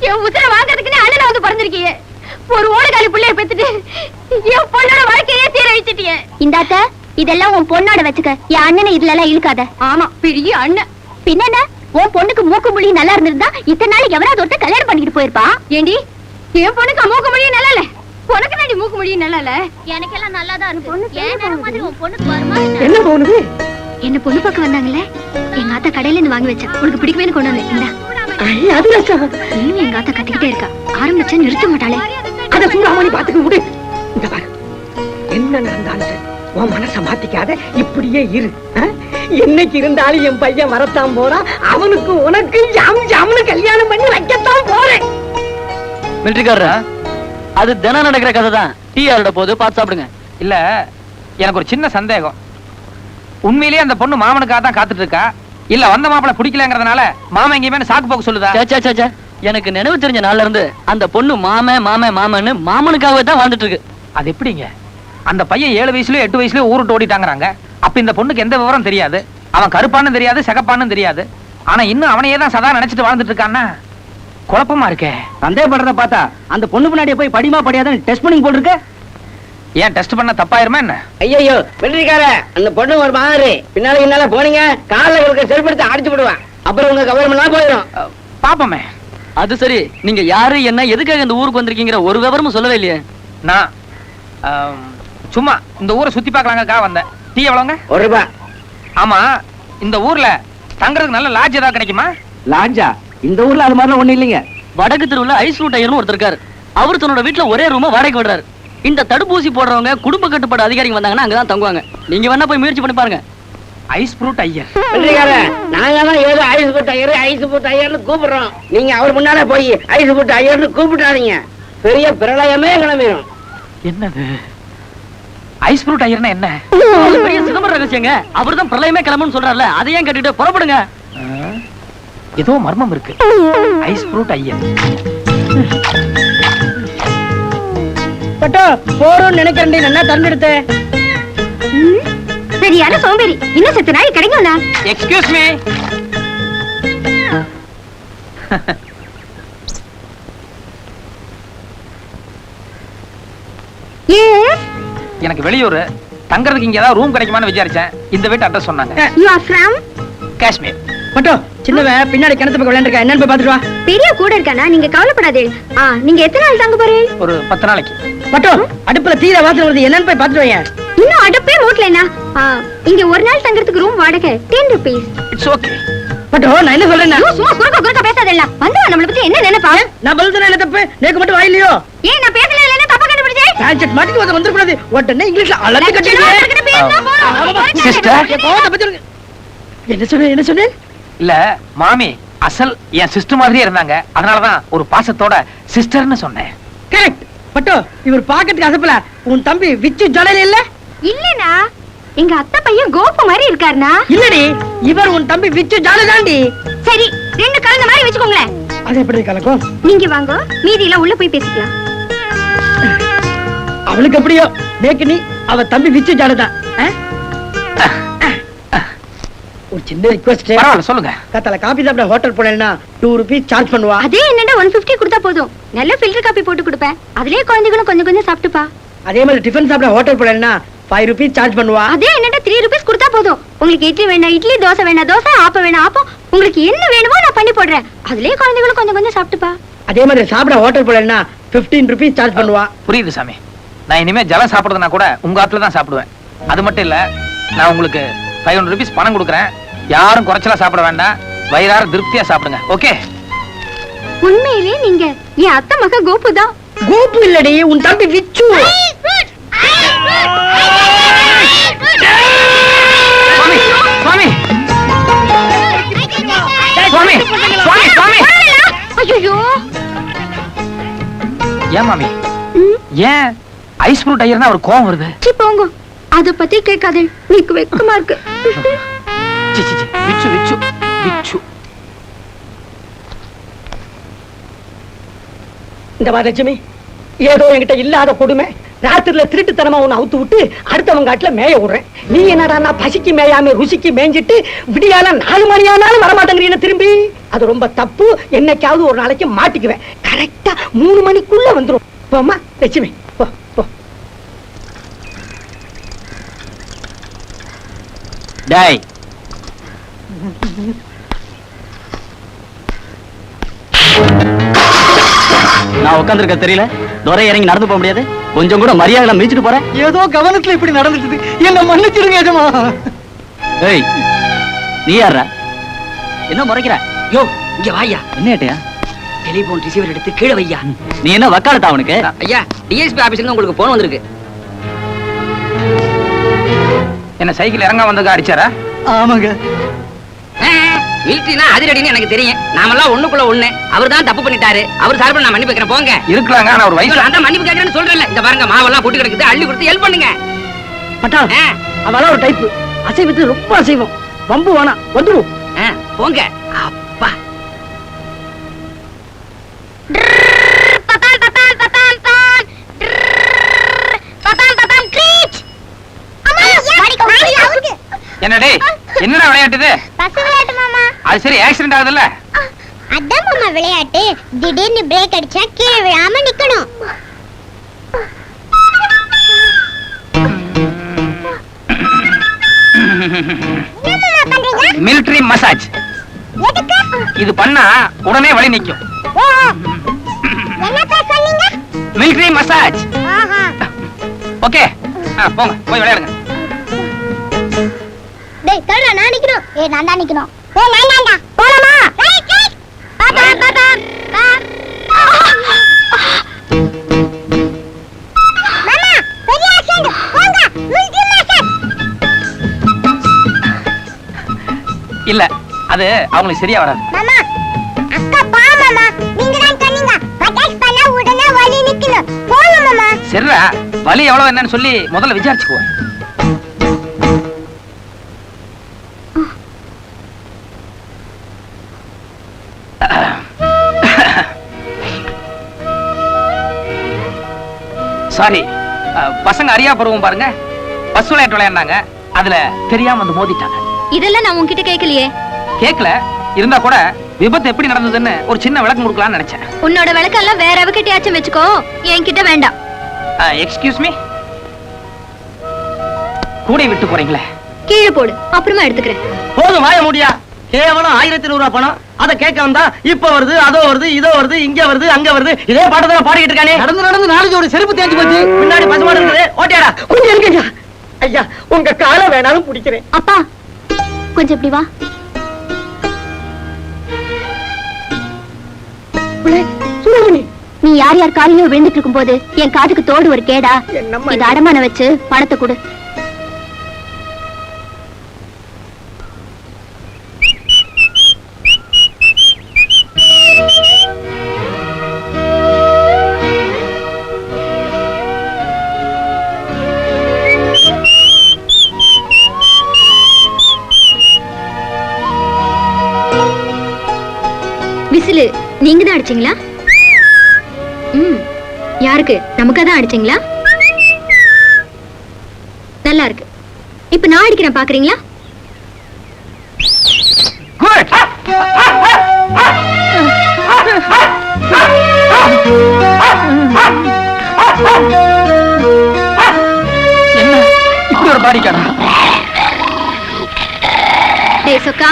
என் உத்தர வாங்கறதுக்குன்னு அண்ணனை வந்து பிறந்திருக்கியே. ஒரு ஓடுகாலி பிள்ளைய பெத்துட்டு என் பொண்ணோட வாழ்க்கையே சீரழிச்சிட்டியே. இந்தாத்த, இதெல்லாம் உன் பொண்ணோட வச்சுக்க. என் அண்ணனை இதுல எல்லாம் இழுக்காத. ஆமா, பெரிய அண்ணன். பின்ன உன் பொண்ணுக்கு மூக்கு மொழி நல்லா இருந்திருந்தா இத்தனை நாளைக்கு எவராவது ஒருத்தர் கல்யாணம் பண்ணிட்டு போயிருப்பா. ஏண்டி, என் பொண்ணுக்கு மூக்கு மொழி நல்லா இல்ல, உனக்கு நாடி மூக்கு மொழி நல்லா இல்ல. எனக்கு எல்லாம் நல்லாதான் இருக்கு. ஏன் நேரம் மாதிரி உன் பொண்ணுக்கு வருமா?
என்ன போனுது?
என்ன பொண்ணு பார்க்க வந்தாங்கல்ல, எங்க ஆத்தா கடையில இருந்து வாங்கி வச்சேன். உனக்கு பிடிக்குமேனு கொண்டு வந்தேன். இந்தா.
இன்னும்
எங்க ஆத்தா கத்திக்கிட்டே இருக்கா. ஆரம்பிச்சா நிறுத்த மாட்டாளே.
அத சூடாமணி பாத்துக்க விடு. இந்த பாரு, என்ன நடந்தாலும் சரி, உன் மனச மாத்திக்காத, இப்படியே இரு. என்னைக்கு இருந்தாலும் என் பையன் வரத்தான் போறான். அவனுக்கு உனக்கு ஜாம் ஜாம்னு கல்யாணம் பண்ணி வைக்கத்தான் போறேன்.
மிலிட்டரிக்காரரா, அது தினம் நடக்கிற கதை தான். டீ ஆரோட போது பார்த்து சாப்பிடுங்க.
இல்ல, எனக்கு ஒரு சின்ன சந்தேகம். உண்மையிலேயே அந்த பொண்ணு மாமனுக்காக தான் காத்துட்டு இருக்கா இல்ல வந்த மாப்பிளை பிடிக்கலங்கிறதுனால மாமன் எங்கேயுமே சாக்கு போக்கு சொல்லுதா?
எனக்கு நினைவு தெரிஞ்ச நாள்ல இருந்து அந்த பொண்ணு மாமன்னு மாமனுக்காகவே தான் வாழ்ந்துட்டு இருக்கு.
அது எப்படிங்க? அந்த பையன் 7 வயசுலயோ 8 வயசுலயோ ஊருட்டு ஓடிட்டாங்கறாங்க. அப்ப இந்த பொண்ணுக்கு எந்த விவரம் தெரியாது, அவன் கருப்பான்னு தெரியாது, சகப்பான்னு தெரியாது. ஆனா இன்னும் அவனையே தான் சதா நினைச்சிட்டு வாழ்ந்துட்டு இருக்கான்னா குழப்பமா இருக்கே.
சந்தேகப்படுறத பார்த்தா அந்த பொண்ணு பின்னாடியே போய் படிமா படியாதுன்னு டெஸ்ட் பண்ணி போட்டுருக்க.
ஏன் டெஸ்ட் பண்ண தப்பாயிருமா என்ன?
ஐயோ வெற்றிக்கார, அந்த பொண்ணு ஒரு மாதிரி பின்னால போனீங்க காலில் இருக்க செருப்படுத்தி அடிச்சு விடுவேன். அப்புறம் உங்க கவர்மெண்ட் போயிடும்.
பாப்போமே.
அது சரி, நீங்க யாரு என்ன எதுக்காக இந்த ஊருக்கு வந்திருக்கீங்கிற ஒரு விவரமும் சொல்லவே இல்லையே.
நான் சும்மா இந்த ஊரை சுத்தி பார்க்கலாங்கக்கா வந்தேன். டீ எவ்வளவுங்க?
₹1.
ஆமா, இந்த ஊர்ல தங்கறதுக்கு நல்ல லாட்ஜ் ஏதாவது கிடைக்குமா?
லாட்ஜா? இந்த ஊர்ல அது மாதிரிலாம் ஒண்ணு இல்லைங்க.
வடக்கு தெருவுல ஐஸ் ரூட் ஐயர்னு ஒருத்தர் இருக்காரு. அவர் தன்னோட வீட்டுல ஒரே ரூம வாடகைக்கு விடுறாரு. இந்த தடுப்பூசி போடுறவங்க குடும்ப கட்டுப்பாடு அதிகாரிங்க வந்தாங்கன்னா அங்கதான் தங்குவாங்க. நீங்க வேணா போய் முயற்சி பண்ணி பாருங்க.
Ice fruit Iyer.
வெற்றிக்கார, நாங்க தான் ஏதோ ஐஸ் போட்டு ஐயர்னு கூப்பிடுறோம். நீங்க அவர் முன்னால போய் ஐஸ் போட்டு ஐயர்னு கூப்பிட்டாதீங்க. பெரிய பிரளயமே கிளம்பிடும்.
என்னது ஐஸ் ஃப்ரூட் ஐயர்னா என்ன?
அது பெரிய சிதம்பர ரகசியங்க. அவர்தான் பிரளயமே கிளம்புன்னு சொல்றாருல, அதையே கேட்டுட்டு புறப்படுங்க.
ஏதோ மர்மம் இருக்கு. Ice fruit Iyer.
பட்டோ போறோம்னு நினைக்கிறேன். என்ன தந்துடுத்து
சரியான சோம்பேறி. இன்னும் செத்து நாய் கிடைக்கும்ல.
Excuse me. எனக்கு வெளியூர் தங்கறதுக்கு இங்க ஏதாவது ரூம் கிடைக்குமான்னு விசாரிச்சேன். இந்த வீட்டு அட்ரஸ் சொன்னாங்க.
You are from?
காஷ்மீர்.
பட்டோ சின்னவன் பின்னாடி கிணத்து பக்கம் விளையாண்டுருக்கா, என்னன்னு போய் பாத்துட்டு வா.
பெரிய கூட இருக்கானா? நீங்க கவலைப்படாதே. நீங்க எத்தனை நாள் தங்க போறீங்க?
ஒரு 10 நாளைக்கு.
பட்டோ அடுப்புல தீர வாசனை வருது, என்னன்னு போய் பாத்துட்டு வாங்க.
இன்னும் அடுப்பே மூட்டல என்ன? இங்க ஒரு நாள் தங்கறதுக்கு ரூம் வாடகை ₹10.
It's okay.
பட்டோ நான் என்ன சொல்றேன்னா,
சும்மா குறுக்க பேசாதல்ல. வந்து நம்மள பத்தி என்ன நினைப்பா?
நான் பதில் சொன்ன தப்பு, நேக்கு மட்டும் வாயிலையோ.
ஏன் நான் பேசல இல்லன்னு தப்பா கண்டுபிடிச்சே?
டான்செட் மாட்டிட்டு வந்து கூடாது. உடனே இங்கிலீஷ்ல அலறி கட்டிடுங்க.
சிஸ்டர்,
என்ன சொன்னேன்?
இல்ல மாமி அசல் என் சிஸ்டர் மாதிரியே இருந்தாங்க. அதனாலதான் ஒரு பாசத்தோட சிஸ்டர்னு சொன்னேன்.
கரெக்ட். பட்டோ இவர் பாக்கிறதுக்கு அசப்பல உன் தம்பி விச்சு ஜடல இல்ல?
இல்லனா எங்க அத்தை பையன் கோபு மாதிரி இருக்காருனா?
இல்லடி, இவர் உன் தம்பி விச்சு ஜாலதாண்டி.
சரி, ரெண்டு கலந்த மாதிரி வெச்சுக்கோங்களேன்.
அது எப்படி கலக்கும்?
நீங்க வாங்க, மீதி எல்லாம் உள்ள போய் பேசிக்கலாம்.
அவளுக்கு எப்படியோ, நேக்கு நீ அவ தம்பி விச்சு ஜாலதான். ஒரு சின்ன ரிக்வெஸ்ட்.
பரவாயில்ல சொல்லுங்க.
கத்தல காபி சாப்பிட ஹோட்டல் போனேன்னா ₹2 சார்ஜ் பண்ணுவா.
அதே என்னடா 150 கொடுத்தா போதும். நல்ல ஃபில்டர் காபி போட்டு கொடுப்பேன். அதுலயே குழந்தைகளும் கொஞ்சம் கொஞ்சம் சாப்பிட்டுப்பா.
அதே மாதிரி டிஃபன் சாப்பிட ஹோட்டல் போனேன்னா ₹5 சார்ஜ் பண்ணுவா.
அதே என்னடா ₹3 கொடுத்தா போதும். உங்களுக்கு இட்லி வேணா இட்லி, தோசை வேணா தோசை, ஆப்பம் வேணா ஆப்பம், உங்களுக்கு என்ன வேணுமோ நான் பண்ணி போடுறேன். அதுலயே குழந்தைகளும் கொஞ்சம் கொஞ்சம் சாப்பிட்டுப்பா.
அதே மாதிரி சாப்பிட ஹோட்டல் போனேன்னா ₹15 சார்ஜ் பண்ணுவா.
புரியுது சாமி. நான் இனிமே ஜலம் சாப்பிடுறதுனா கூட உங்க ஆத்துல தான் சாப்பிடுவேன். அது மட்டும் இல்ல, நான் உங்களுக்கு ₹500 பணம் கொடுக்குறேன். யாரும் குறைச்சலா சாப்பிட வேண்டாம், வயிறார திருப்தியா சாப்பிடுங்க. ஓகே?
உண்மையிலேயே நீங்க என் அத்தை மக கோபு தான்.
கோபு இல்லடி, உன் தம்பி விச்சு.
சுவாமி சுவாமி சுவாமி சுவாமி சுவாமி.
ஐயோ
ஏன் மாமி, ஏன் ஐஸ் ஃப்ரூட் ஐயர்னா ஒரு கோவம் வருது?
சி போங்க, அத பத்தி கேட்காதே. நீக்கு வெக்கமா இருக்கு.
சி சி சி, விச்சு விச்சு விச்சு.
இந்த வரலட்சுமி, ஏதோ என்கிட்ட இல்லாத கொடுமை. ராத்திரில திருட்டுத்தனமா உன்னை அவுத்து விட்டு அடுத்தவங்க காட்டுல மேய விடுறேன். நீ என்னடா நான் பசிக்கு மேயாம ருசிக்கு மேய்ஞ்சிட்டு விடியால 4 மணி ஆனாலும் வரமாட்டேங்கிறீங்க திரும்பி. அது ரொம்ப தப்பு. என்னைக்காவது ஒரு நாளைக்கு மாட்டிக்குவேன். கரெக்டா 3 மணிக்குள்ள வந்துரும். போமா லட்சுமி, போ போ.
டேய், நான் உட்கார்ந்திருக்க தெரியல? துரை இறங்கி நடந்து போக முடியாது? கொஞ்சம் கூட மரியாதை மீச்சிட்டு போறேன்.
ஏதோ கவனத்துல இப்படி நடந்துட்டு என்ன மன்னிச்சிருங்க எஜமா.
ஏய், நீ யாரா? என்ன முறைக்கிற?
யோ இங்க வாயா.
என்ன ஏட்டையா?
டெலிபோன் ரிசீவர் எடுத்து கீழே வையா.
நீ என்ன வக்காலத்தா அவனுக்கு?
ஐயா, டிஎஸ்பி ஆபீஸ்ல உங்களுக்கு போன் வந்திருக்கு.
என்ன சைக்கிள் இறங்க வந்ததுக்கு அடிச்சாரா?
ஆமாங்க.
மிலிட்டரினா அதிரடின்னு எனக்கு தெரியும். நாமெல்லாம் ஒண்ணுக்குள்ள ஒண்ணு. அவர் தான் தப்பு பண்ணிட்டாரு. அவர் சார்பில் நான் மன்னிப்பு கேட்கிறேன். போங்க.
இருக்கலாங்க, ஆனா ஒரு வயசு.
நான் தான் மன்னிப்பு கேட்கிறேன்னு சொல்றேன்ல. இந்த பாருங்க, மாவெல்லாம் போட்டு கிடக்குது, அள்ளி கொடுத்து ஹெல்ப் பண்ணுங்க.
பட்டா அவளா ஒரு டைப். அசைவத்துல ரொம்ப அசைவம். வம்பு வேணாம், வந்துடும்.
போங்க. அப்பா
என்னடே என்னடா விளையாட்டுது? அது சரி, ஆக்சிடென்ட் ஆகுதுல்ல?
அதான் மாமா விளையாட்டு. திடீர்னு பிரேக் அடிச்சா கீழே விழாம நிக்கணும்.
Military massage. இது பண்ணா உடனே வலி நிக்கும். Military massage. ஓகே, போங்க போய் விளையாடுங்க.
டேய் தரல, நான் நிக்கணும். நான் தான் நிக்கணும். நான் தான்டா. போலாமா? Right right. பாப்பா பாப்பா. மாமா பெரிய ஆக்சிடென்ட். போங்க. Military massage.
இல்ல, அது அவங்களுக்கு சரியா வராது.
மாமா அக்கா பா மாமா, நீங்க தான் சொன்னீங்க பட்டாஸ் பண்ணா உடனே வலி நிக்கணும். போங்க மாமா.
சரிடா, வலி எவ்வளவு என்னன்னு சொல்லி முதல்ல விசாரிச்சுக்குவோம். சாரி, பசங்க அறியா பருவம் பாருங்க, பஸ் விளையாட்டு விளையாண்டாங்க, அதுல தெரியாம வந்து மோதிட்டாங்க.
இதெல்லாம் நான் உன்கிட்ட கேட்கலையே.
கேக்கல, இருந்தா கூட விபத்து எப்படி நடந்ததுன்னு ஒரு சின்ன விளக்கம் கொடுக்கலாம்னு நினைச்சேன்.
உன்னோட விளக்கெல்லாம் வேற அவகிட்டயாச்சும் வச்சுக்கோ, என்கிட்ட வேண்டாம்.
எக்ஸ்கியூஸ் மீ, கூடை விட்டு போறீங்களே?
கீழே போடு, அப்புறமா எடுத்துக்கிறேன்.
போதும் வாய முடியா. கேவலம் 1100 ரூபாய் பணம். அத கேட்க வந்தா இப்ப வருது, அதோ வருது, இதோ வருது, இங்க வருது, அங்க வருது. இதே பாட்டு தான் பாடிக்கிட்டு இருக்கானே.
நடந்து நடந்து நாலு ஒரு செருப்பு தேஞ்சு போச்சு.
பின்னாடி பசுமாடு இருக்குது, ஓட்டியாடா.
கொஞ்சம் இருக்கீங்க ஐயா, உங்க காலை வேணாலும் பிடிக்கிறேன்.
அப்பா கொஞ்சம் இப்படி வா.
சுடமணி,
நீ யார் யார் காலையும் விழுந்துட்டு இருக்கும் போது என் காதுக்கு தோடு ஒரு கேடா.
என்னம்மா
இது அடமான வச்சு பணத்தை கொடு. விசிலு நீங்க தான் அடிச்சீங்களா? யாருக்கு? நமக்கா தான் அடிச்சீங்களா? நல்லா இருக்கு. இப்ப நான் அடிக்கிறேன், பாக்குறீங்களா?
குட். என்ன இப்படி ஒரு பாடிக்காரா?
டேய் சொக்கா,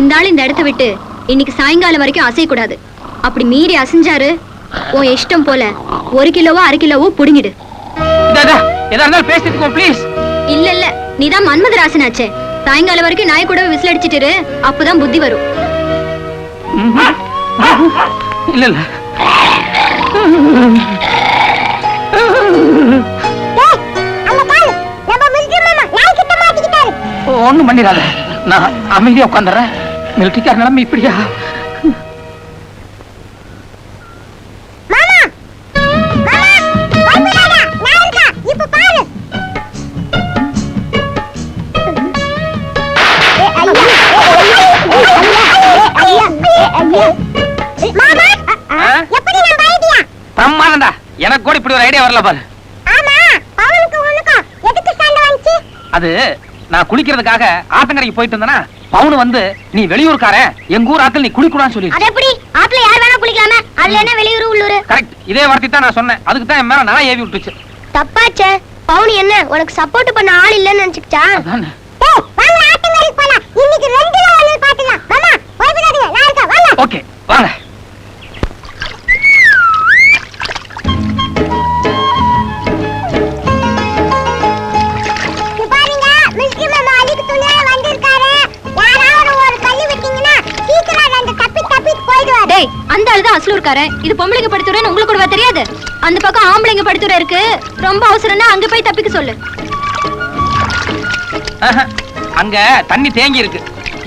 இந்த ஆள் இந்த இடத்தை விட்டு இன்னைக்கு சாயங்காலம் வரைக்கும் அசையக்கூடாது. அப்படி மீறி அசைஞ்சாரு, உன் இஷ்டம் போல 1 கிலோவோ 1/2 கிலோவோ புடுங்கிடு.
எதா இருந்தாலும் பேசிட்டுக்கோ ப்ளீஸ்.
இல்ல இல்ல, நீதான் மன்மதராசனாச்சே. சாயங்காலம் வரைக்கும் நாய் கூட விசில் அடிச்சிட்டு, அப்பதான் புத்தி வரும்.
இல்ல இல்ல, ஒண்ணும் பண்ணிடாத, நான் அமைதியா உட்காந்துறேன். மிலிட்டரிக்கார நிலைமை இப்படியா? பிரமாதம்டா, எனக்கு கூட இப்படி ஒரு ஐடியா வரல பாரு. அது நான் குளிக்கிறதுக்காக ஆத்தங்கரைக்கு போயிட்டு இருந்தேனா, பவுனு வந்து நீ வெளியூர்காரன், எங்க ஊர் ஆத்துல நீ குளிக்கூடான்னு சொல்லி.
அது எப்படி? ஆத்துல யார் வேணா குளிக்கலாமே, அதுல என்ன வெளியூர் உள்ளூர்?
கரெக்ட், இதே வார்த்தை தான் நான் சொன்னேன். அதுக்கு தான் என் மேல நான் ஏவி விட்டுச்சு.
தப்பாச்சே. பவுன் என்ன உனக்கு சப்போர்ட் பண்ண ஆள் இல்லன்னு நினைச்சுக்கிட்டா?
அதானே. ஓகே வாங்க.
அந்த ஆளுதான் அசலூர்காரன். இது பொம்பளைங்க படுத்துறேன்னு உங்களுக்கு கூட தெரியாது. அந்த பக்கம் ஆம்பளைங்க படுத்துற இருக்கு. ரொம்ப அவசரம்னா அங்க போய் தப்பிக்க சொல்லு.
அங்க தண்ணி தேங்கி இருக்கு,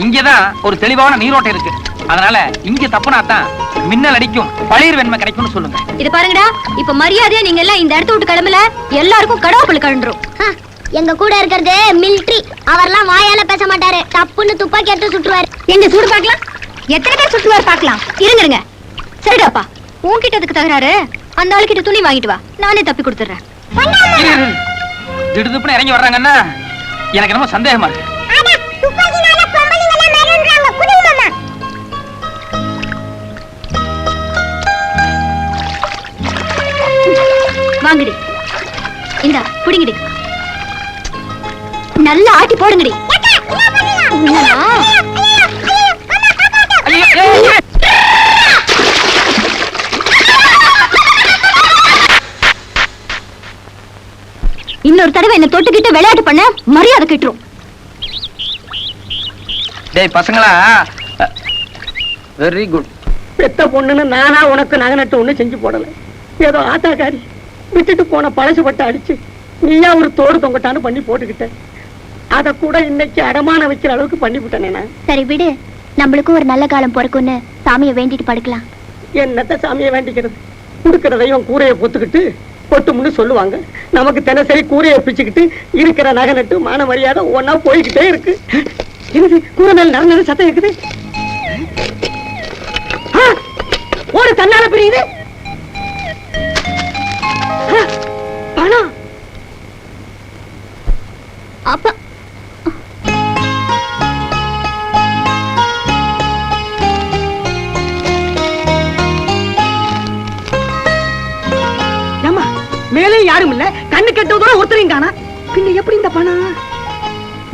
இங்கதான் ஒரு தெளிவான நீரோட்டம் இருக்கு. அதனால இங்க தப்புனா தான் மின்னல் அடிக்கும், பளிர் வெண்மை கிடைக்கும்னு சொல்லுங்க.
இது பாருங்கடா, இப்ப மரியாதையா நீங்க எல்லாம் இந்த இடத்த விட்டு கிளம்பல, எல்லாருக்கும் கடவுள் கழண்டுரும். எங்க கூட இருக்கிறது மிலிட்டரி. அவர்லாம் வாயால பேச மாட்டாரு, டப்புன்னு துப்பாக்கி எடுத்து சுட்டுவாரு. எங்க சூடு பார்க்கலாம், எத்தனை பேர் சுட்டுவார் பார்க்கலாம். இருங்க சரிடாப்பா, உன்கிட்ட அதுக்கு தகராறு. அந்த ஆளுக்கிட்ட துணி வாங்கிட்டு வா, நானே தப்பி கொடுத்துறேன்.
திடுதுப்புன்னு இறங்கி வர்றாங்கன்னா எனக்கு என்னமோ சந்தேகமா இருக்கு.
வாங்கடி, இந்தா புடிங்கடி, நல்லா ஆட்டி போடுங்கடி. இன்னொரு தடவை என்ன தொட்டுக்கிட்டு விளையாட்டு பண்ண மரியாதை கிட்டுரும்.
டேய் பசங்களா, வெரி குட்.
பெத்த பொண்ணுன்னு நானா உனக்கு நகை நட்டு ஒண்ணு செஞ்சு போடல. ஏதோ ஆத்தாக்காரி விட்டுட்டு போன பழசு பட்ட அடிச்சு நீயா ஒரு தோடு தொங்கட்டான்னு பண்ணி போட்டுக்கிட்ட. அத கூட இன்னைக்கு அடமான வைக்கிற அளவுக்கு பண்ணி விட்டேனே.
சரி விடு, நம்மளுக்கும் ஒரு நல்ல காலம் பிறக்கும்னு சாமியை வேண்டிட்டு படுக்கலாம்.
என்னத்த சாமியை வேண்டிக்கிறது? கொடுக்கறதையும் கூரையை பொத்துக்கிட்டு பொட்டும்னு சொல்லுவாங்க. நமக்கு தினசரி கூரையை பிச்சுக்கிட்டு இருக்கிற நகை நட்டு மான மரியாதை ஒன்னா போய்கிட்டே இருக்கு. என்னது கூரை மேல் நடந்தது சத்தம் இருக்குது? ஒரு தன்னால பிரியுது. பணம்
அப்ப
மேலே யாரும் இல்ல, கண்ணு கெட்டதோட ஒருத்தரையும் காணா. பின்ன எப்படி இந்த பணம்?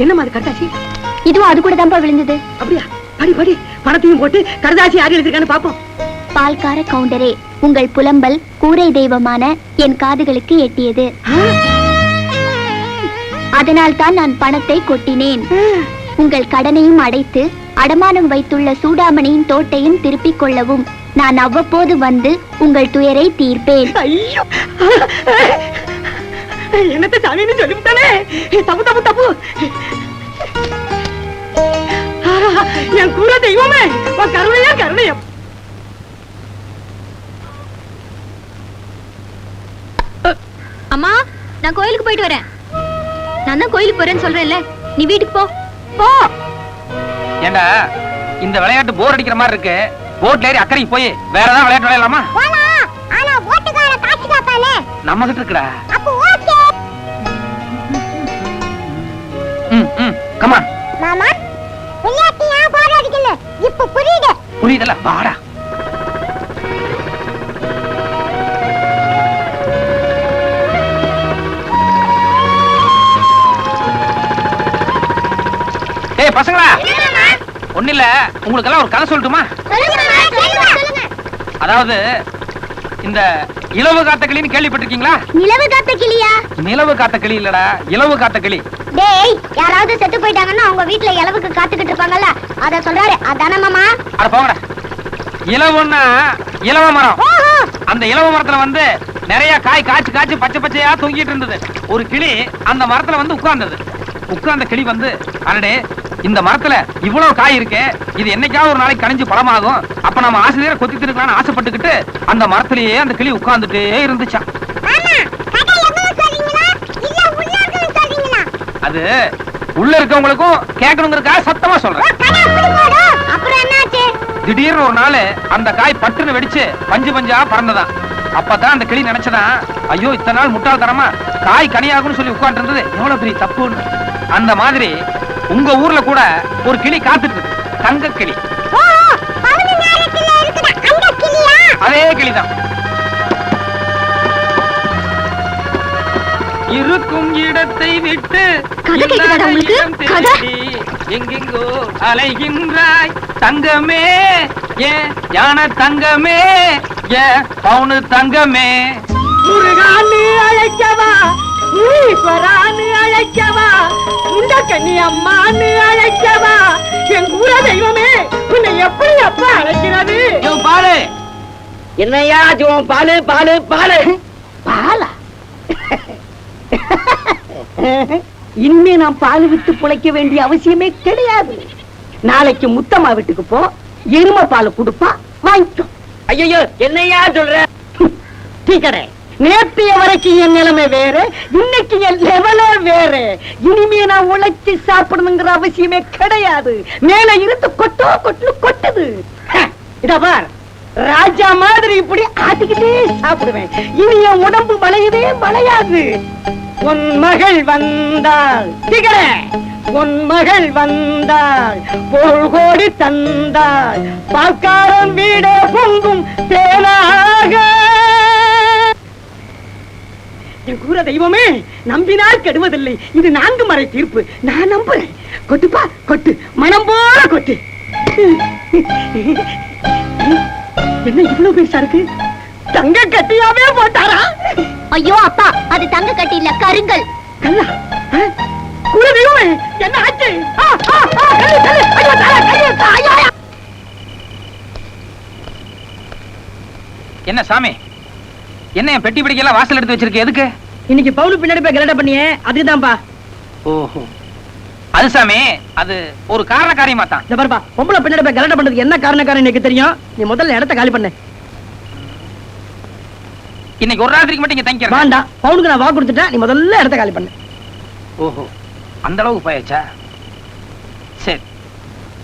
என்னமா அது கட்டாச்சி?
இதுவும் அது கூட தான்ப்பா விழுந்தது.
அப்படியா? படி படி, பணத்தையும் போட்டு கடுதாசி யாரு எழுதிருக்கான்னு பாப்போம்.
பால்கார கவுண்டரே, உங்கள் புலம்பல் கூரை தெய்வமான என் காதுகளுக்கு எட்டியது. அதனால் தான் நான் பணத்தை கொட்டினேன். உங்கள் கடனையும் அடைத்து அடமானம் வைத்துள்ள சூடாமணியின் தோட்டையும் திருப்பிக் கொள்ளவும் நான் அவ்வப்போது வந்து உங்கள் துயரை தீர்ப்பேன்.
ஐயோ, என்னத்த சாமின்னு சொல்லிவிட்டானே. தப்பு தப்பு தப்பு. என் கூட தெய்வமே, கருணையா கருணையா.
அம்மா, நான் கோயிலுக்கு போயிட்டு வரேன். நான் தான் கோயிலுக்கு போறேன்னு சொல்றேன்ல, நீ வீட்டுக்கு போ போ.
ஏண்டா இந்த விளையாட்டு போர் அடிக்கிற மாதிரி இருக்கு. போட்ல ஏறி அக்கறைக்கு போய் வேற ஏதாவது விளையாட்டு விளையாடலாமா?
ஆனா போட்டுக்கார காட்சி காப்பானே
நம்ம கிட்ட இருக்குடா.
அப்ப ஓகே
கமா
மாமா, விளையாட்டு ஏன் போர் அடிக்கல இப்ப புரியுது.
புரியுதல, வாடா. ஏய் பசங்களா, ஒண்ணு இல்ல, உங்களுக்கு எல்லாம் ஒரு கதை சொல்லட்டுமா? அதாவது இந்த இலவு காத்த கிளின்னு கேள்விப்பட்டிருக்கீங்களா?
நிலவு காத்த கிளியா?
நிலவு காத்த கிளி இல்லடா, இலவு காத்த கிளி.
டேய், யாராவது செத்து போயிட்டாங்கன்னா அவங்க வீட்ல இலவுக்கு காத்துக்கிட்டு இருப்பாங்கல்ல, அத சொல்றாரு. அதானே மாமா?
அட போங்கடா. இலவுன்னா இலவ மரம். அந்த இலவ மரத்துல வந்து நிறைய காய் காய்ச்சி காய்ச்சி பச்சை பச்சையா தொங்கிட்டு இருந்தது. ஒரு கிளி அந்த மரத்துல வந்து உட்கார்ந்தது. உட்கார்ந்த கிளி வந்து, அடடே இந்த மரத்துல இவ்வளவு காய் இருக்கு, இது என்னைக்காவது ஒரு நாளைக்கு கனிஞ்சு பழமாகும், அப்ப நம்ம ஆசிரியரை கொத்தி திருக்கலாம்னு ஆசைப்பட்டுக்கிட்டு அந்த மரத்திலேயே அந்த கிளி உட்கார்ந்துட்டே இருந்துச்சான். அது உள்ள இருக்கவங்களுக்கும் கேட்கணுங்கிறதுக்காக சத்தமா சொல்றேன். திடீர்னு ஒரு நாள் அந்த காய் பட்டுன்னு வெடிச்சு பஞ்சு பஞ்சா பறந்ததான். அப்பதான் அந்த கிளி நினைச்சதான், ஐயோ இத்தனை நாள் முட்டாள்தனமா காய் கனியாகும்னு சொல்லி உட்கார்ந்து இருந்தது எவ்வளவு பெரிய தப்புன்னு. அந்த மாதிரி உங்க ஊர்ல கூட ஒரு கிளி காத்துட்டு இருக்கு, தங்க கிளி. அதே கிளிதான். இருக்கும் இடத்தை விட்டு எங்கெங்கோ அலைகின்றாய் தங்கமே, ஏ யான தங்கமே, ஏ பவுனு தங்கமே.
முருகான்னு அழைக்கவா, ஈஸ்வரான்னு அழைக்கவா, இந்த கன்னி அம்மான்னு அழைக்கவா, என் கூட தெய்வமே உன்னை எப்படி அப்பா அழைக்கிறது?
பாலு
என்னையா ஜோம், பாலு பாலு பாலு பாலா. இனிமே நான் பால் விட்டு பிழைக்க வேண்டிய அவசியமே கிடையாது. நாளைக்கு முத்தம்மா வீட்டுக்கு போ, எருமை பால் கொடுப்பா, வாங்கிக்கோ. ஐயோ என்னையா சொல்ற? டீ கடை நேற்றைய வரைக்கும் என் நிலைமை வேற, இன்னைக்கு என் லெவலே வேற. இனிமே நான் உழைச்சி சாப்பிடணுங்கிற அவசியமே கிடையாது. மேல இருந்து கொட்டோ கொட்டு கொட்டுது. இத பார், ராஜா மாதிரி இப்படி ஆட்டிக்கிட்டே சாப்பிடுவேன். இனி என் உடம்பு வளையவே வளையாது. உன் மகள் வந்தாள் திகழ, உன் மகள் வந்தாள் பொருள் கோடி தந்தாள், பால்காரன் வீட பொங்கும் தேனாக. என் கூற தெய்வமே, நம்பினால் கெடுவதில்லை. இது 4 மறை தீர்ப்பு. நான் நம்புறேன். கொட்டுப்பா கொட்டு, மனம் போல கொட்டு. என்ன இவ்வளவு பெருசா இருக்கு? தங்க கட்டியாவே போட்டாரா?
ஐயோ அப்பா, அது தங்க கட்டி இல்ல, கருங்கல்.
கல்லா? கூற தெய்வமே, என்ன ஆச்சு? கல்லு, கல்லு. ஐயோ, தலை, கையை, ஐயோ, ஐயோ.
என்ன சாமி, என்ன என் பெட்டி பிடிக்கலாம் வாசல் எடுத்து வச்சிருக்க? எதுக்கு?
இன்னைக்கு பவுல் பின்னாடி போய் கலடா பண்ணியே, அதுக்குதான்ப்பா.
ஓஹோ, அது சாமி, அது ஒரு காரண காரியமா தான்.
இந்த பாருப்பா, பொம்பளை பின்னாடி போய் கலடா பண்றதுக்கு என்ன காரணம் எனக்கு தெரியும். நீ முதல்ல இடத்த காலி பண்ணு.
இன்னைக்கு ஒரு ராத்திரிக்கு மட்டும் இங்க தங்கிக்கிறேன்.
வேண்டாம், பவுனுக்கு நான் வாக்கு கொடுத்துட்டேன். நீ முதல்ல இடத்த காலி பண்ணு.
ஓஹோ, அந்த அளவுக்கு போயாச்சா? சரி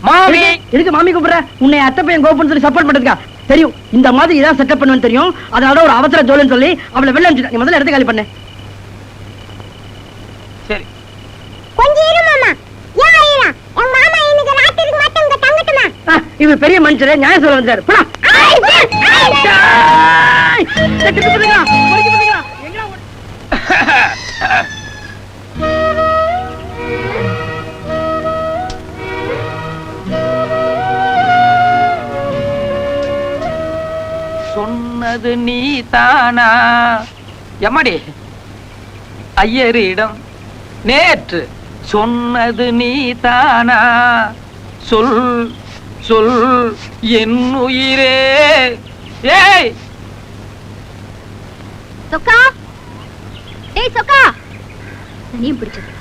மாமி.
எதுக்கு மாமி கூப்பிடுற? உன்னை அத்தை பையன் கோபுன்னு சொல்லி சப்போர்ட் பண்றதுக்கா? தெரியும், இந்த மாதிரி இதான் செட்டப் பண்ணுவேன்னு தெரியும். அதனால ஒரு அவசர ஜோலின்னு சொல்லி அவளை வெளில அனுப்பிச்சிட்டேன். நீ முதல்ல இடத்த காலி பண்ணு.
சரி
கொஞ்சம் இரு மாமா. ஏன் ஐயா, என் மாமா இன்னைக்கு ராத்திரிக்கு மட்டும் இங்க தங்கட்டுமா?
இவ பெரிய மனுஷரே, நியாயம் சொல்ல வந்தாரு. போடா.
சொன்னது நீ தானா? எம்மாடி, ஐயரிடம் நேற்று சொன்னது நீ தானா? சொல் சொல் என் உயிரே. ஏய்
சொக்கா, டேய் சொக்கா. தனியும் பிடிச்சது.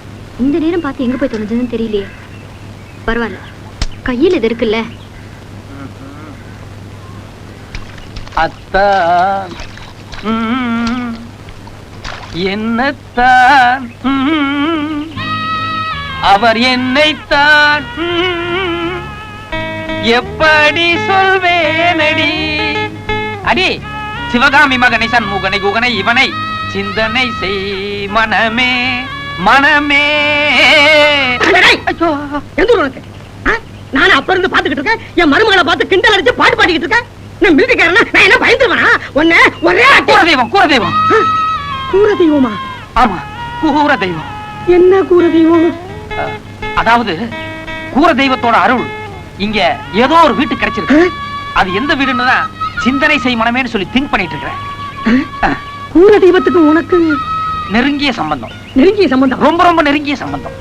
இந்த நேரம் பார்த்து எங்க போய் தொலைஞ்சதுன்னு தெரியலையே. பரவாயில்ல, கையில் இது இருக்குல்ல.
அத்தான் என்னத்தான் அவர் என்னைத்தான் எப்படி சொல்வேனடி? அடி சிவகாமி மகனை சண்முகனை குகனை இவனை சிந்தனை செய் மனமே மனமே.
நான் அப்ப இருந்து பாத்துக்கிட்டு இருக்கேன். என் மருமகளை பார்த்து கிண்டல் அடிச்சு பாட்டு பாடிக்கிட்டு இருக்கேன். நான் மிருதிக்காரனா? நான் என்ன பயந்துருவேனா? உன்னை ஒரே
கூறதெய்வம் கூறதெய்வம்.
கூற தெய்வமா?
ஆமா, கூற தெய்வம்.
என்ன கூற தெய்வம்?
அதாவது கூற தெய்வத்தோட அருள் இங்க ஏதோ ஒரு வீட்டுக்கு கிடைச்சிருக்கு. அது எந்த வீடுன்னு தான் சிந்தனை செய் மனமேன்னு சொல்லி திங்க் பண்ணிட்டு இருக்கிறேன்.
கூற தெய்வத்துக்கு உனக்கு
நெருங்கிய சம்பந்தம்.
நெருங்கிய சம்பந்தம்?
ரொம்ப ரொம்ப நெருங்கிய சம்பந்தம்.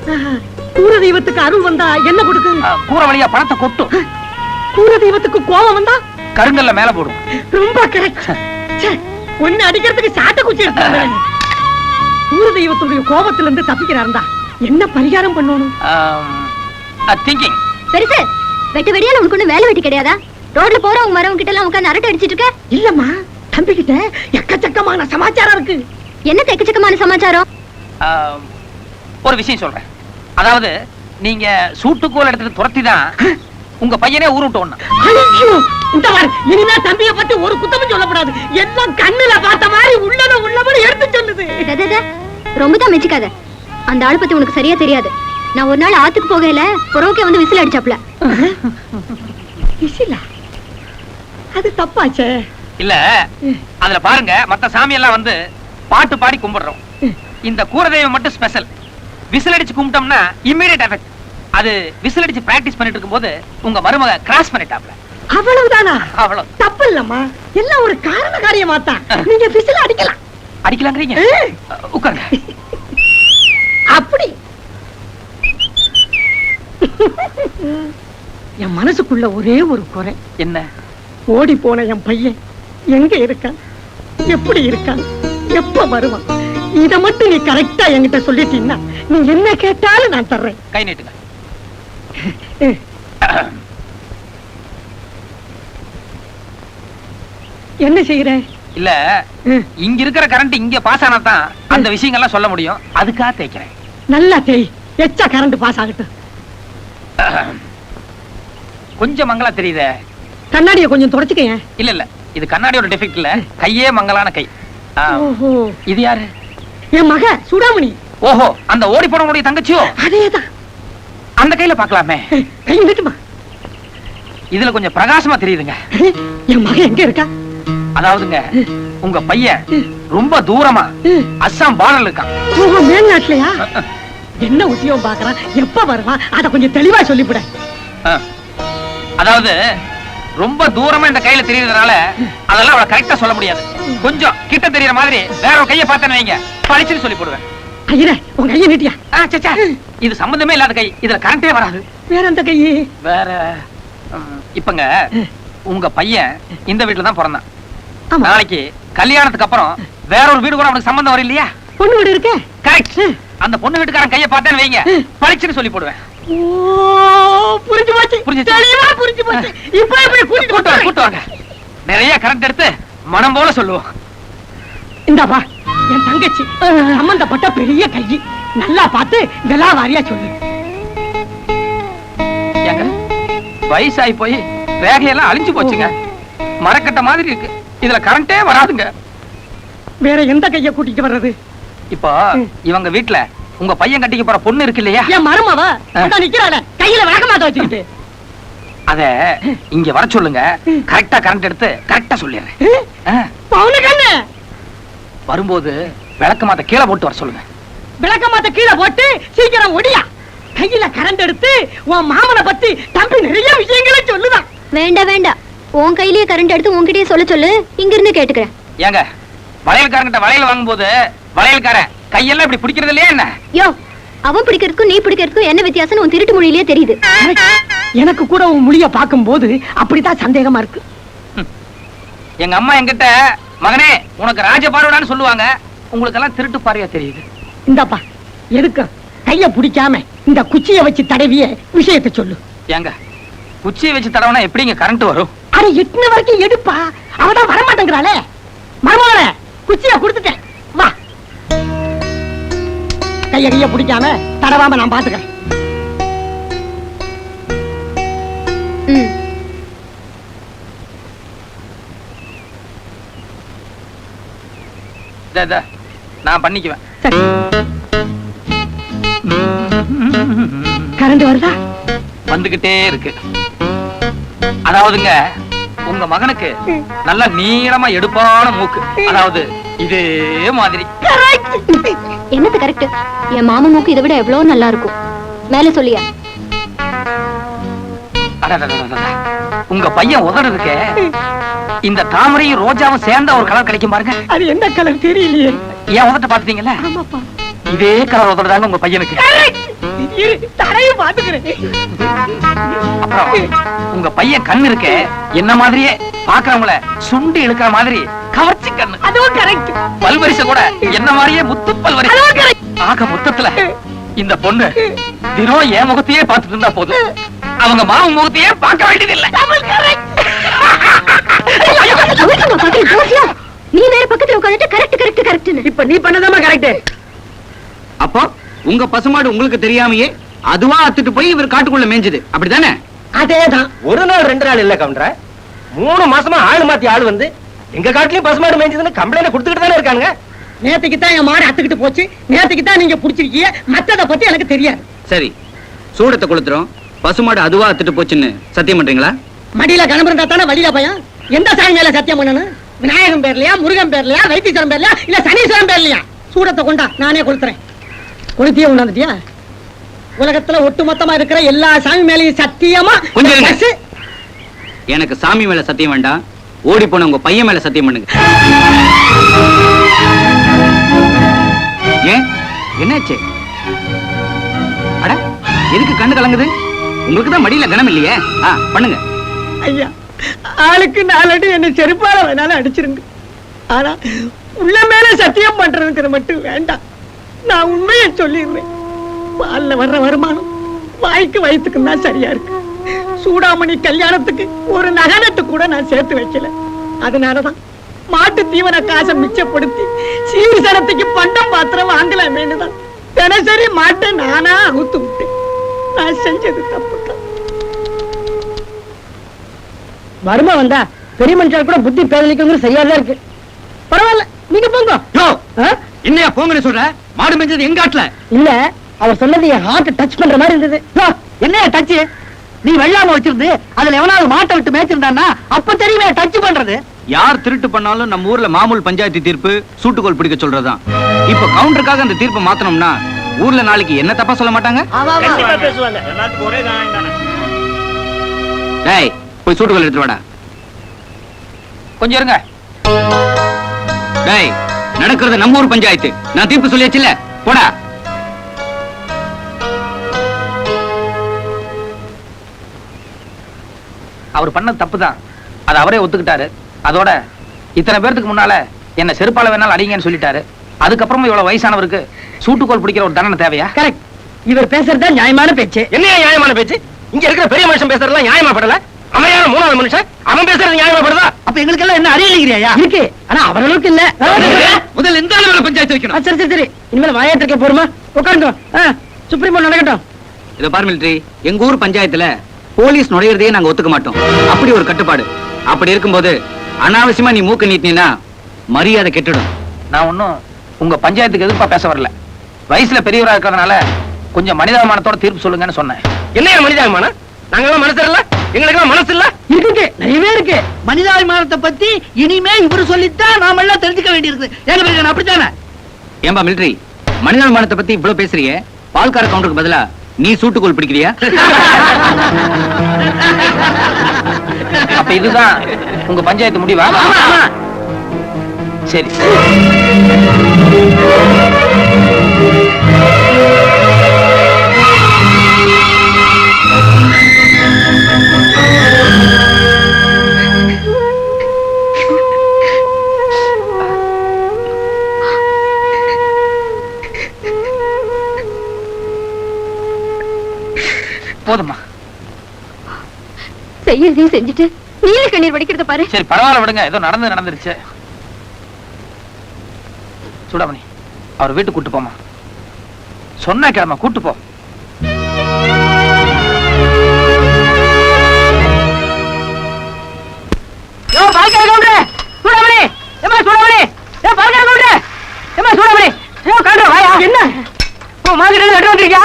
கூற தெய்வத்துக்கு அருள் வந்தா என்ன கொடுக்கும்?
கூற வழியா பணத்தை கொட்டும்.
கூற தெய்வத்துக்கு கோபம் வந்தா
கருங்கல்ல மேல போடும்.
ரொம்ப கரெக்ட். ஒன்னு அடிக்கிறதுக்கு சாட்டை குச்சி எடுத்து கூற தெய்வத்துடைய கோபத்துல இருந்து தப்பிக்கிறாருந்தா என்ன பரிகாரம் பண்ணணும்?
திங்கிங்.
பெருசு, வெட்டு வெடியால உனக்கு ஒண்ணு வேலை வெட்டி கிடையாதா? ரோட்ல போறவங்க மரவங்க கிட்ட எல்லாம் உட்கார்ந்து அரட்டை அடிச்சிட்டு இருக்க?
இல்லம்மா, தம்பி கிட்ட எக்கச்சக்கமான சமாச்சாரம் இருக்கு.
என்ன எக்கச்சக்கமான சமாச்சாரம்?
ஒரு விஷயம் சொல்றேன். அதாவது நீங்க சூட்டுக்கோல் எடுத்துட்டு துரத்தி தான் உங்க பையனே ஊருட்டோன்னா.
ஐயோ, இந்த மாதிரி இனிமே தம்பியை பத்தி ஒரு குத்தமும் சொல்லக்கூடாது. எல்லாம் கண்ணுல பார்த்த மாதிரி உள்ளத உள்ளபடி எடுத்து சொல்லுது.
ரொம்ப தான் மெச்சிக்காத. அந்த ஆளு பத்தி உனக்கு சரியா தெரியாது. நான் ஒரு நாள் ஆத்துக்கு போகல, புறவுக்கே வந்து விசில் அடிச்சாப்ல.
விசிலா? அது தப்பாச்சே.
இல்ல, அதுல பாருங்க, மத்த சாமி எல்லாம் வந்து பாட்டு பாடி கும்பிடுறோம். இந்த கூரதெய்வம் மட்டும் ஸ்பெஷல். விசில் அடிச்சு கும்பிட்டோம்னா இம்மீடியட் எஃபெக்ட். அது விசில் அடிச்சு பிராக்டிஸ் பண்ணிட்டு இருக்கும்போது உங்க மருமக கிராஸ் பண்ணிட்டாப்ல.
அவ்வளவுதானா?
அவ்வளவு.
தப்பு இல்லம்மா, எல்லாம் ஒரு காரண காரியமா தான். நீங்க விசில் அடிக்கலாம்.
அடிக்கலாங்கிறீங்க? உட்காருங்க.
அப்படி என் மனசுக்குள்ள ஒரே ஒரு குறை.
என்ன?
ஓடி போன என் பையன் எங்க இருக்கான், எப்படி இருக்கான், எப்ப வருவான்? இத மட்டும் நீ கரெக்டா என்கிட்ட சொல்லிட்டீங்கன்னா நீ என்ன கேட்டாலும் நான் தர்றேன்.
கை நீட்டுங்க.
என்ன செய்யற?
இல்ல இங்க இருக்கிற கரண்ட் இங்க பாஸ் ஆனா தான் அந்த விஷயங்கள்லாம் சொல்ல முடியும். அதுக்காக தேய்க்கிறேன்.
நல்லா தேய், எச்சா கரண்ட் பாஸ் ஆகட்டும்.
கொஞ்சம் மங்களா தெரியுதே.
கண்ணாடியை கொஞ்சம் தொடச்சுக்கங்க.
இல்ல இல்ல, இது கண்ணாடியோட டிஃபெக்ட் இல்ல, கையே மங்கலான கை.
ஓஹோ,
இது யாரு?
என் மக சுடாமணி.
ஓஹோ, அந்த ஓடி போனவங்களுடைய தங்கச்சியோ?
அதேதான்.
அந்த கையில பாக்கலாமே.
கை நிட்டுமா?
இதுல கொஞ்சம் பிரகாசமா தெரியுதுங்க.
என் மக எங்க இருக்கா?
அதாவதுங்க, உங்க பையன் ரொம்ப தூரமா அஸ்ஸாம் பார்டர்ல இருக்கான்.
ஓஹோ, மேல்நாட்டுலயா? என்ன உத்தியோகம் பாக்குறான், எப்ப வருவான், அத கொஞ்சம் தெளிவா சொல்லிவிட.
அதாவது ரொம்ப தூரமா இந்த கையில தெரியறதுனால அதெல்லாம் அவளை கரெக்டா சொல்ல முடியாது. கொஞ்சம் கிட்ட தெரியற மாதிரி வேற ஒரு கையை பார்த்தேன்னு வைங்க, பழிச்சுன்னு சொல்லி போடுவேன்.
ஐயரே, உங்க கையை நீட்டியா?
சச்சா, இது சம்பந்தமே இல்லாத கை, இதுல கரண்டே வராது.
வேற எந்த கை?
வேற இப்பங்க உங்க பையன் இந்த வீட்டுல தான் பிறந்தான். நாளைக்கு கல்யாணத்துக்கு அப்புறம் வேற ஒரு வீடு கூட அவனுக்கு சம்பந்தம் வரும் இல்லையா?
பொண்ணு வீடு இருக்க.
கரெக்ட். அந்த பொண்ணு வீட்டுக்காரன் கையை பார்த்தேன்னு வைங்க, பழிச்சுன்னு சொல்லி போடுவேன்.
புரிஞ்சு போச்சு,
புரிஞ்சுச்சு.
தெளிவா புரிஞ்சு போச்சு. இப்ப எப்படி
கூட்டு வாங்க. நிறைய கரண்ட் எடுத்து மனம் போல சொல்லுவோம்.
இந்தாப்பா, என் தங்கச்சி சம்பந்தப்பட்ட பெரிய கை, நல்லா பார்த்து விலாவாரியா சொல்லு.
ஏங்க, வயசாகி போய் ரேகையெல்லாம் அழிஞ்சு போச்சுங்க. மரக்கட்ட மாதிரி இருக்கு, இதுல கரண்டே வராதுங்க.
வேற எந்த கைய கூட்டிட்டு வர்றது?
இப்போ இவங்க வீட்டுல உங்க பையன் கட்டிக்க போற பொண்ணு இருக்கு இல்லையா?
என் மருமவ நிக்கிறாள, கையில விளக்கமாத்த வச்சுக்கிட்டு.
அத இங்க வர சொல்லுங்க, கரெக்டா கரண்ட் எடுத்து கரெக்டா சொல்லிடுறேன். வரும்போது விளக்கமாத்த கீழே போட்டு வர சொல்லுங்க.
விளக்கமாத்த கீழே போட்டு சீக்கிரம் ஒடியா. கையில கரண்ட் எடுத்து உன் மாமனை பத்தி தம்பி நிறைய விஷயங்களை சொல்லுதான்.
வேண்டாம் வேண்டாம், உன் கையிலேயே கரண்ட் எடுத்து உன்கிட்டயே சொல்ல சொல்லு, இங்க இருந்து கேட்டுக்கிறேன்.
ஏங்க, வளையல்காரங்கிட்ட வளையல் வாங்கும்போது வளையல்காரன் கையெல்லாம் இப்படி பிடிக்கிறது இல்லையா என்ன?
யோ, அவன் பிடிக்கிறதுக்கும் நீ பிடிக்கிறதுக்கும் என்ன வித்தியாசம் உன் திருட்டு மொழியிலே தெரியுது.
எனக்கு கூட உன் மொழிய பார்க்கும்போது அப்படித்தான் சந்தேகமா இருக்கு.
எங்க அம்மா என்கிட்ட மகனே உனக்கு ராஜ பார்வைன்னு சொல்லுவாங்க, உங்களுக்கு எல்லாம் திருட்டு பார்வையா தெரியுது.
இந்தப்பா, எதுக்கு கைய பிடிக்காம இந்த குச்சியை வச்சு தடவிய விஷயத்தை சொல்லு.
ஏங்க, குச்சியை வச்சு தடவனா எப்படிங்க கரண்ட் வரும்?
அரை எட்டுன வரைக்கும் எடுப்பா, அவதான் வரமாட்டேங்கிறாளே. மருமகளே, குச்சியை கொடுத்துட்டேன், வா. கைய பிடிக்காம தடவாம நான் பாத்துக்கிறேன்.
நான் பண்ணிக்குவேன்.
கரண்ட் வருதா?
வந்துகிட்டே இருக்கு. அதாவதுங்க, உங்க மகனுக்கு நல்ல நீளமா எடுப்பான மூக்கு, அதாவது இதே மாதிரி.
என்னது கரெக்ட்? என் மாமா மூக்கு இதை விட எவ்வளவு நல்லா இருக்கும். மேல சொல்லியா?
உங்க பையன் உதறதுக்கு இந்த தாமரையும் ரோஜாவும் சேர்ந்த ஒரு கலர் கிடைக்கும் பாருங்க.
அது என்ன கலர் தெரியலையே.
ஏன் உதட்ட பாத்துட்டீங்கல்ல? இதே கலர் உதறதாங்க உங்க பையனுக்கு.
தரையும் பாத்துக்கிறேன்.
அப்புறம் உங்க பையன் கண்ணு இருக்கு, என்ன மாதிரியே பாக்குறவங்கள சுண்டி இழுக்கிற மாதிரி கவர்ச்சி கண்ணு.
அதுவும் கரெக்ட்.
பல்வரிசை கூட என்ன மாதிரியே முத்து பல்வரிசை. ஆக மொத்தத்துல இந்த பொண்ணு தினம் என் முகத்தையே பார்த்துட்டு இருந்தா போதும், அவங்க மாமன் முகத்தையே பார்க்க வேண்டியதில்லை.
நீ வேற பக்கத்துல உட்கார்ந்துட்டு கரெக்ட் கரெக்ட் கரெக்ட்.
இப்ப நீ பண்ணதாமா கரெக்ட்.
அப்போ உங்க பசுமாடு உங்களுக்கு தெரியாமையே அதுவா அத்துட்டு போய் இவர் காட்டுக்குள்ள மேய்ஞ்சது, அப்படிதானே?
அதேதான்.
ஒரு நாள் 2 நாள் இல்ல கவுண்டர, 3 மாசமா ஆளு மாத்தி ஆளு வந்து எங்க காட்டுலயும் பசுமாடு மேய்ஞ்சதுன்னு கம்ப்ளைண்ட் கொடுத்துட்டு தானே இருக்காங்க.
நேத்துக்கு தான் என் மாடு அத்துக்கிட்டு போச்சு, நேத்துக்கு தான் நீங்க புடிச்சிருக்கீங்க, மத்தத பத்தி எனக்கு தெரியாது.
சரி, சூடத்தை கொளுத்துறோம், பசுமாடு அதுவா அத்துட்டு போச்சுன்னு சத்தியம் பண்றீங்களா?
மடியில கணம் இருந்தா தானே வழியில பையன். எந்த சாமி மேல சத்தியம் பண்ணணும்? விநாயகம் பேர்லயா, முருகன் பேர்லயா, வைத்தீஸ்வரன் பேர்லயா, இல்ல சனீஸ்வரன் பேர்லயா? சூடத்தை கொண்டா, நானே கொளுத்துறேன். கொளுத்தியே உண்டாந்துட்டியா? உலகத்துல ஒட்டுமொத்தமா இருக்கிற எல்லா சாமி மேலையும் சத்தியமா
கொஞ்சம் எனக்கு சாமி மேல சத்தியம் வேண்டாம், ஓடி போன உங்க பையன் மேல சத்தியம் பண்ணுங்க. ஏன், என்னாச்சு? அட, எதுக்கு கண்ணு கலங்குது? உங்களுக்கு தான் மடியில கனம் இல்லையே. பண்ணுங்க.
ஐயா, ஆளுக்கு 4 அடி என்ன செருப்பால வேணாலும் அடிச்சிருங்க, ஆனா உள்ள மேல சத்தியம் பண்றதுக்கு மட்டும் வேண்டாம். நான் உண்மையை சொல்லிடுறேன். பால்ல வர்ற வருமானம் வாய்க்கு வயிற்றுக்கு தான் சரியா இருக்கு. சூடாமணி கல்யாணத்துக்கு ஒரு நகனத்து கூட நான் சேர்த்து வைக்கல. அதனாலதான் மாட்டு தீவன காசை மிச்சப்படுத்தி சீர்சனத்துக்கு பண்டம் பாத்திரம் வாங்கலாமேனுதான் தினசரி மாட்டை நானா அவுத்து விட்டேன். நான் செஞ்சது தப்புதான். வருமா வந்தா பெரிய மனுஷால் கூட புத்தி பேதலிக்கணும் சரியாதான் இருக்கு. பரவாயில்ல, நீங்க போங்க.
என்னையா போங்கன்னு சொல்ற? மாடு மேஞ்சது எங்க ஆட்ல
இல்ல, அவர் சொன்னது என் ஹார்ட் டச் பண்ற மாதிரி இருந்தது. என்னையா டச்? நீ வெள்ளாம வச்சிருந்து அதுல எவனாவது மாட்டை விட்டு மேய்ச்சிருந்தான்னா அப்ப தெரியுமே டச் பண்றது.
யார் திருட்டு பண்ணாலும் நம்ம ஊர்ல மாமூல் பஞ்சாயத்து தீர்ப்பு சூட்டுக்கோல் பிடிக்க சொல்றதுதான். இப்ப கவுண்டருக்காக அந்த தீர்ப்பை மாத்தணும்னா ஊர்ல நாளைக்கு என்ன தப்பா சொல்ல மாட்டாங்க? டேய், போய் சூட்டுக்கோல் எடுத்து வாடா.
கொஞ்சம் இருங்க.
டேய், நடக்கிறது நம்ம ஊர் பஞ்சாயத்து. நான் தீர்ப்பு சொல்லியாச்சுல்ல, போடா.
அவர் பண்ண தப்பு தான், அது அவரே ஒத்துக்கிட்டாரு. அதோட இத்தனை பேருக்கு முன்னால என்ன செருப்பால வேணாலும் அடிங்கன்னு சொல்லிட்டாரு. அதுக்கப்புறமா இவ்வளவு வயசானவருக்கு சூட்டுக்கோல் பிடிக்கிற ஒரு தண்டனை தேவையா?
கரெக்ட். இவர் பேசுறதா நியாயமான பேச்சு.
என்ன நியாயமான பேச்சு? இங்க இருக்கிற பெரிய மனுஷன் பேசுறதுலாம் நியாயமா படல? அவன் யாரும் மூணாவது மனுஷன், அவன் பேசுறது நியாயமா படுதா?
அப்ப எங்களுக்கு எல்லாம் என்ன அறியலைங்கிறியா? இருக்கு, ஆனா அவர்களுக்கு இல்ல.
முதல்ல இந்த அளவுல பஞ்சாயத்து வைக்கணும்.
சரி சரி சரி, இனிமேல் வாயாத்திருக்க போருமா? உட்காருங்க. சுப்ரீம் கோர்ட் நடக்கட்டும்.
இத பார் மிலிட்டரி, எங்க ஊர் பஞ்சாயத்துல போலீஸ் நுழையிறதையே நாங்க ஒத்துக்க மாட்டோம். அப்படி ஒரு கட்டுப்பாடு. அப்படி இருக்கும்போது அனாவசியமா நீ மூக்க நீட்டினா மரியாதை கெட்டுடும்.
நான் ஒன்னும் உங்க பஞ்சாயத்துக்கு எதிர்ப்பா பேச வரல. வயசுல பெரியவரா இருக்கிறதுனால கொஞ்சம் மனிதாபிமானத்தோட தீர்ப்பு சொல்லுங்கன்னு சொன்னேன்.
என்ன மனிதாபிமானம்? நாங்கெல்லாம் மனசு இல்ல, எங்களுக்கு மனசு இல்ல.
இருக்கு, நிறையவே இருக்கு. மனிதாபிமானத்தை பத்தி இனிமே இவரு சொல்லித்தான் நாம எல்லாம் தெரிஞ்சுக்க வேண்டியிருக்கு. ஏங்க அப்படித்தானே?
ஏன்பா மிலிட்டரி, மனிதாபிமானத்தை பத்தி இவ்வளவு பேசுறியே, பால்கார கவுண்டருக்கு பதிலா நீ சூட்டுக்கோல் பிடிக்கிறியா?
அப்ப இதுதான் உங்க பஞ்சாயத்து முடிவா? சரி. போதுமா?
செய்யறதையும் செஞ்சுட்டு நீல கண்ணீர் வடிக்கிறத பாரு.
சரி பரவாயில்ல விடுங்க, ஏதோ நடந்துருச்சு. சுடாமணி, அவர் வீட்டுக்கு கூட்டு போமா. சொன்ன கிழமை கூட்டு போ.
என்ன மாதிரி வந்திருக்கியா?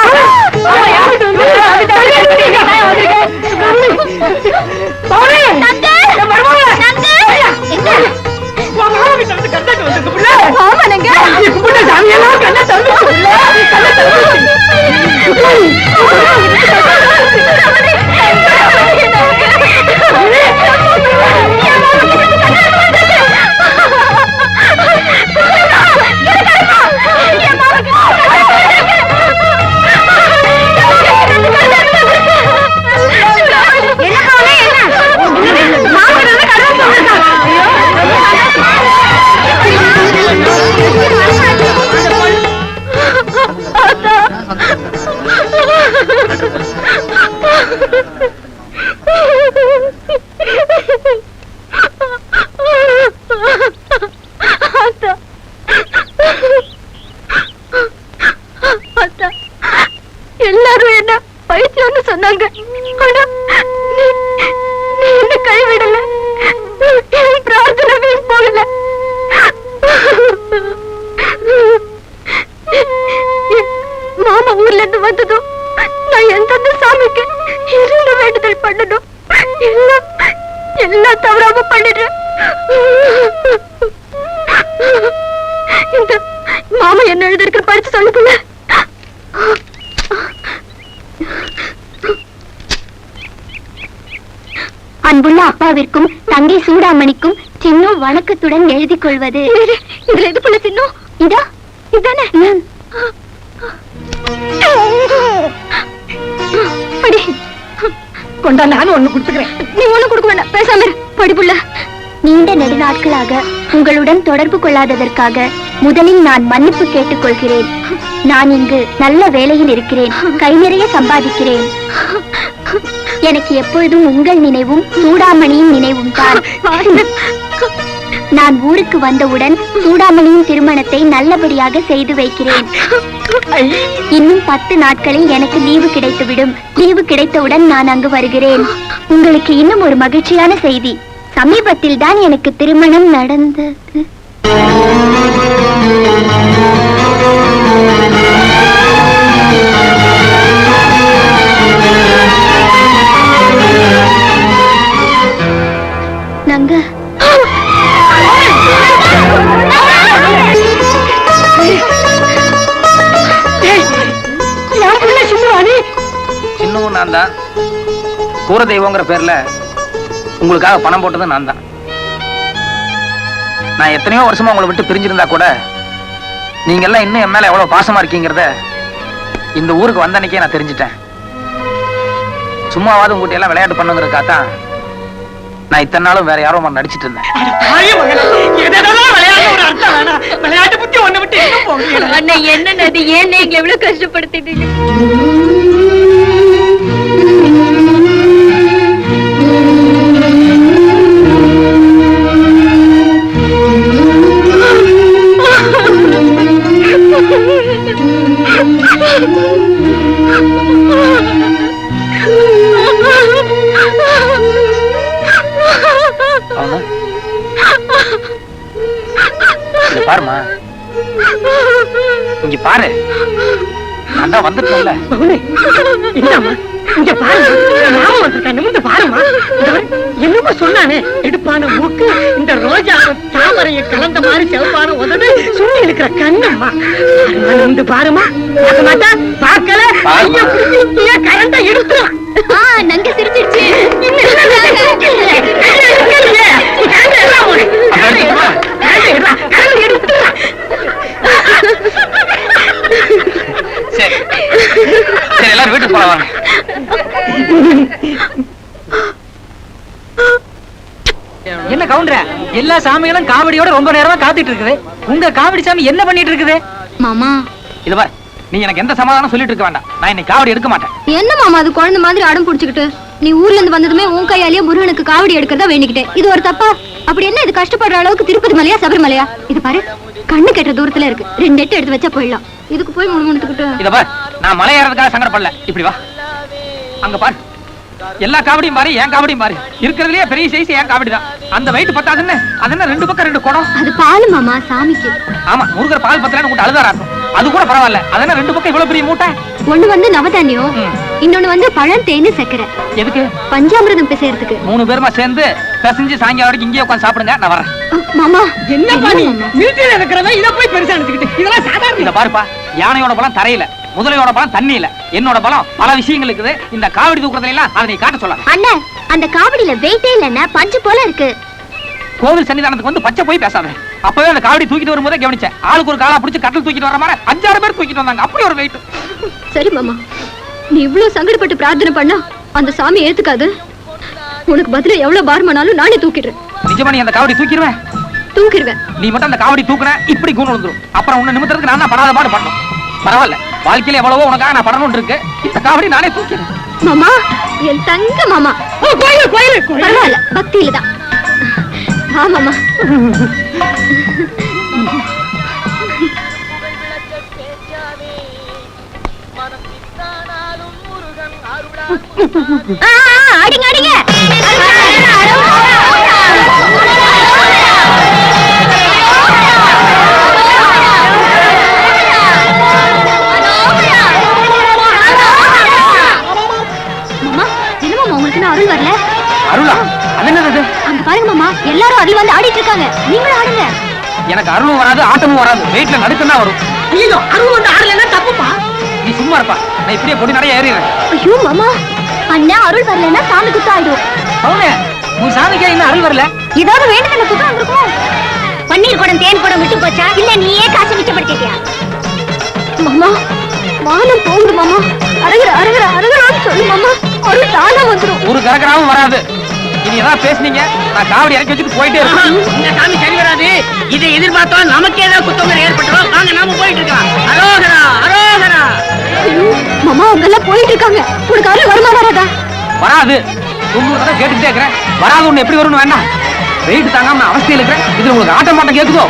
எல்லாரும் என்ன பைத்தியம்னு சொன்னாங்க. ஆனா நீ என்ன கைவிடல, பிரார்த்தனை போகல. மாமா ஊர்ல இருந்து வந்ததும் நான் எந்தெந்த சாமிக்கு இருந்த வேண்டுதல் பண்ணணும் எல்லாம் தவறாம பண்ணிடுறேன். இந்த மாமா என்ன எழுதிருக்கிற படிச்சு சொல்லுங்க. அன்புள்ள அப்பாவிற்கும் தங்கை சூடாமணிக்கும் சின்னம் வணக்கத்துடன் எழுதி கொள்வது. இதுல எது போல சின்னம்? இதா இதானே?
கொண்டா, நானும் ஒண்ணு கொடுத்துக்கிறேன்.
நீ ஒண்ணு கொடுக்க வேண்டாம், பேசாம படிப்புள்ள. நீண்ட நெடுநாட்களாக உங்களுடன் தொடர்பு கொள்ளாததற்காக முதலில் நான் மன்னிப்பு கேட்டுக் கொள்கிறேன். நான் இங்கு நல்ல வேலையில் இருக்கிறேன், கை நிறைய சம்பாதிக்கிறேன். எனக்கு எப்பொழுதும் உங்கள் நினைவும் சூடாமணியின் நினைவும் தான். நான் ஊருக்கு வந்தவுடன் சூடாமணியின் திருமணத்தை நல்லபடியாக செய்து வைக்கிறேன். இன்னும் 10 நாட்களில் எனக்கு லீவு கிடைத்துவிடும். லீவு கிடைத்தவுடன் நான் அங்கு வருகிறேன். உங்களுக்கு இன்னும் ஒரு மகிழ்ச்சியான செய்தி. சமீபத்தில் தான் எனக்கு திருமணம் நடந்தது. நாங்க
சின்னவும் நான் தான், கூற தெய்வங்கிற பேர்ல உங்களுக்காக பணம் போட்டது நான் தான். நான் எத்தனையோ வருஷமா உங்களை விட்டு பிரிஞ்சிருந்தா கூட நீங்க எல்லாம் இன்னும் என் மேல எவ்வளவு பாசமா இருக்கீங்கிறத இந்த ஊருக்கு வந்த அன்னைக்கே நான் தெரிஞ்சிட்டேன். சும்மாவாது உங்ககிட்ட எல்லாம் விளையாட்டு பண்ணுங்கிறதுக்காகத்தான் நான் இத்தனை நாளும் வேற யாரோ நடிச்சிட்டு இருந்தேன்.
விளையாட்டு புத்தி ஒண்ணு விட்டு
என்ன நதி ஏன் எங்களை எவ்வளவு கஷ்டப்படுத்திட்டீங்க?
பாருமா, இங்க பாரு, நான் தான் வந்துட்டேன்ல.
இங்க பாருமா, மாமா வந்திருக்கான், நிமிர்ந்து பாருமா. என்னமோ சொன்னானே, எடுப்பான மூக்கு, இந்த ரோஜா தாமரையை கலந்த மாதிரி செவப்பான உதடு, சுண்ணி இருக்கிற கண்ணம்மா. நிமிர்ந்து பாருமா. பார்க்க மாட்டா, பார்க்கல, கரண்ட எடுத்துரும்.
நங்க சிரிச்சிருச்சு.
சரி சரி, எல்லாரும் வீட்டுக்கு போலாம்.
என்ன கவுண்டர, எல்லா சாமிகளும் காவடியோட ரொம்ப நேரமா காத்துட்டு இருக்குது. உங்க காவடி சாமி என்ன பண்ணிட்டு இருக்குது?
மாமா,
இது பார், நீ எனக்கு எந்த சமாதானம் சொல்லிட்டு இருக்க வேண்டாம். நான் இன்னைக்கு காவடி எடுக்க மாட்டேன்.
என்ன மாமா அது குழந்தை மாதிரி அடம் புடிச்சுக்கிட்டு? நீ ஊர்ல இருந்து வந்ததுமே உன் கையாலேயே முருகனுக்கு காவடி எடுக்கிறதா வேண்டிக்கிட்டேன். இது ஒரு தப்பா? அப்படி என்ன இது கஷ்டப்படுற அளவுக்கு திருப்பதி மலையா சபரிமலையா? இது பாரு, கண்ணு கெட்ட தூரத்துல இருக்கு. 2 எட்டு எடுத்து வச்சா போயிடலாம். இதுக்கு போய் முணுமுணுத்துக்கிட்டு.
இத பார், நான் மலை ஏறதுக்காக சங்கடப்படல. இப்படி வா, அங்க பாரு, எல்லா காவடியும் பாரு, என் காவடியும் பாரு. இருக்கிறதுலயே பெரிய சைஸ் என் காவடி தான். அந்த வெயிட் பத்தாதுன்னு அது என்ன 2 பக்கம் 2 குடம்?
அது பால் மாமா, சாமிக்கு.
ஆமா, முருகர் பால் பத்தலன்னு உங்க அழுதாராட்டும். அது கூட பரவாயில்ல. அதென்ன 2 பக்கம் இவ்வளவு பெரிய மூட்டை?
ஒண்ணு வந்து நவதானியம், இன்னொன்னு வந்து பழம், தேனு, சக்கரை.
எதுக்கு?
பஞ்சாமிர்தம் பிசையறதுக்கு.
3 பேருமா சேர்ந்து பிசைஞ்சு சாயங்காலம் வரைக்கும் இங்கேயே உட்காந்து சாப்பிடுங்க. நான் வரேன்.
மாமா,
என்ன பண்ணி வீட்டுல இருக்கிறவன் இதை போய் பெருசா நினைச்சுக்கிட்டு? இதெல்லாம் சாதாரண.
இத பாருப்பா, யானையோட பலம் தரையில, முதலையோட பலம் தண்ணியில, என்னோட பலம் பல விஷயங்கள் இருக்குது. இந்த காவடி தூக்குறதுல எல்லாம் அதை நீ காட்ட சொல்லாத.
அண்ணன், அந்த காவடியில வெயிட்டே இல்லன்னா பஞ்சு போல இருக்கு.
கோவில் சன்னிதானத்துக்கு வந்து பச்சை போய் பேசாத. அப்பவே அந்த காவடி தூக்கிட்டு வரும்போதே கவனிச்சேன். ஆளுக்கு ஒரு காலா பிடிச்சு கட்டில் தூக்கிட்டு வர மாதிரி 5-6 பேர் தூக்கிட்டு வந்தாங்க. அப்படி ஒரு வெயிட்.
சரி மாமா, நீ இவ்வளவு சங்கடப்பட்டு பிரார்த்தனை பண்ணா அந்த சாமி ஏத்துக்காது. உனக்கு பதிலா எவ்வளவு பாரமானாலும் நானே தூக்கிடுறேன்.
நிஜமா நீ அந்த காவடி தூக்கிடுவேன்?
தூக்கிடுவேன்.
நீ மட்டும் அந்த காவடி தூக்குன இப்படி கூண்டு வந்துரும். அப்புறம் உன்னை நிமித்தறதுக்கு நான் தான் படாத பாடு பண்ணணும். பரவாயில்ல, வாழ்க்கையில எவ்வளவோ உனக்காக நான் படணும்னு இருக்கு. இந்த காவடி நானே தூக்கிறேன்.
மாமா, என் தங்க மாமா. பரவாயில்ல, பக்தியில தான். ஆமாமா. அடிங்க அடிங்க. அருள் வரல?
அருளா? அது என்னது?
அங்க பாருங்க மாமா, எல்லாரும் அருள் வந்து ஆடிட்டு இருக்காங்க. நீங்களும் ஆடுங்க.
எனக்கு அருளும் வராது, ஆட்டமும் வராது. வெயிட்ல நடுக்கம் தான் வரும்.
ஐயோ, அருள் வந்து ஆடலன்னா தப்புப்பா.
நீ சும்மா இருப்பா, நான் இப்படியே பொடி நிறைய ஏறிடுறேன்.
ஐயோ மாமா, அண்ணா அருள் வரலன்னா சாமி குத்த ஆயிடும்.
அவனே, உன் சாமிக்கே இன்னும் அருள் வரல?
ஏதாவது வேண்டுதல குத்தம் வந்திருக்கும். பன்னீர் குடம், தேன் குடம் விட்டு போச்சா? இல்ல நீயே காசு மிச்சப்படுத்திட்டியா? மாமா, மானம் போகுது மாமா. அரகர அரகர அரகரான்னு சொல்லு மாமா. அருள் தானா வந்துரும்.
ஒரு கரகராவும் வராது. இனி ஏதாவது பேசுனீங்க, நான் காவடி இறக்கி வச்சுட்டு போயிட்டே இருக்கேன்.
இந்த சாமி சரி வராது. இதை எதிர்பார்த்தோம், நமக்கே ஏதாவது குத்தங்கள் ஏற்பட்டுரும். வாங்க, நாம போயிட்டு இருக்கலாம். அரோகரா அரோகரா.
மாமா, அவங்க எல்லாம் போயிட்டு இருக்காங்க. உனக்கு அருள் வருமா வராதா?
வராது. 90 தடவை கேட்டுக்கிட்டே இருக்கிறேன். வராது ஒண்ணு எப்படி வரும்னு வேண்டாம். வெயிட் தாங்காம நான் அவஸ்தையில் இருக்கிறேன். இது உங்களுக்கு ஆட்டம் மாட்டம் கேக்குதோ?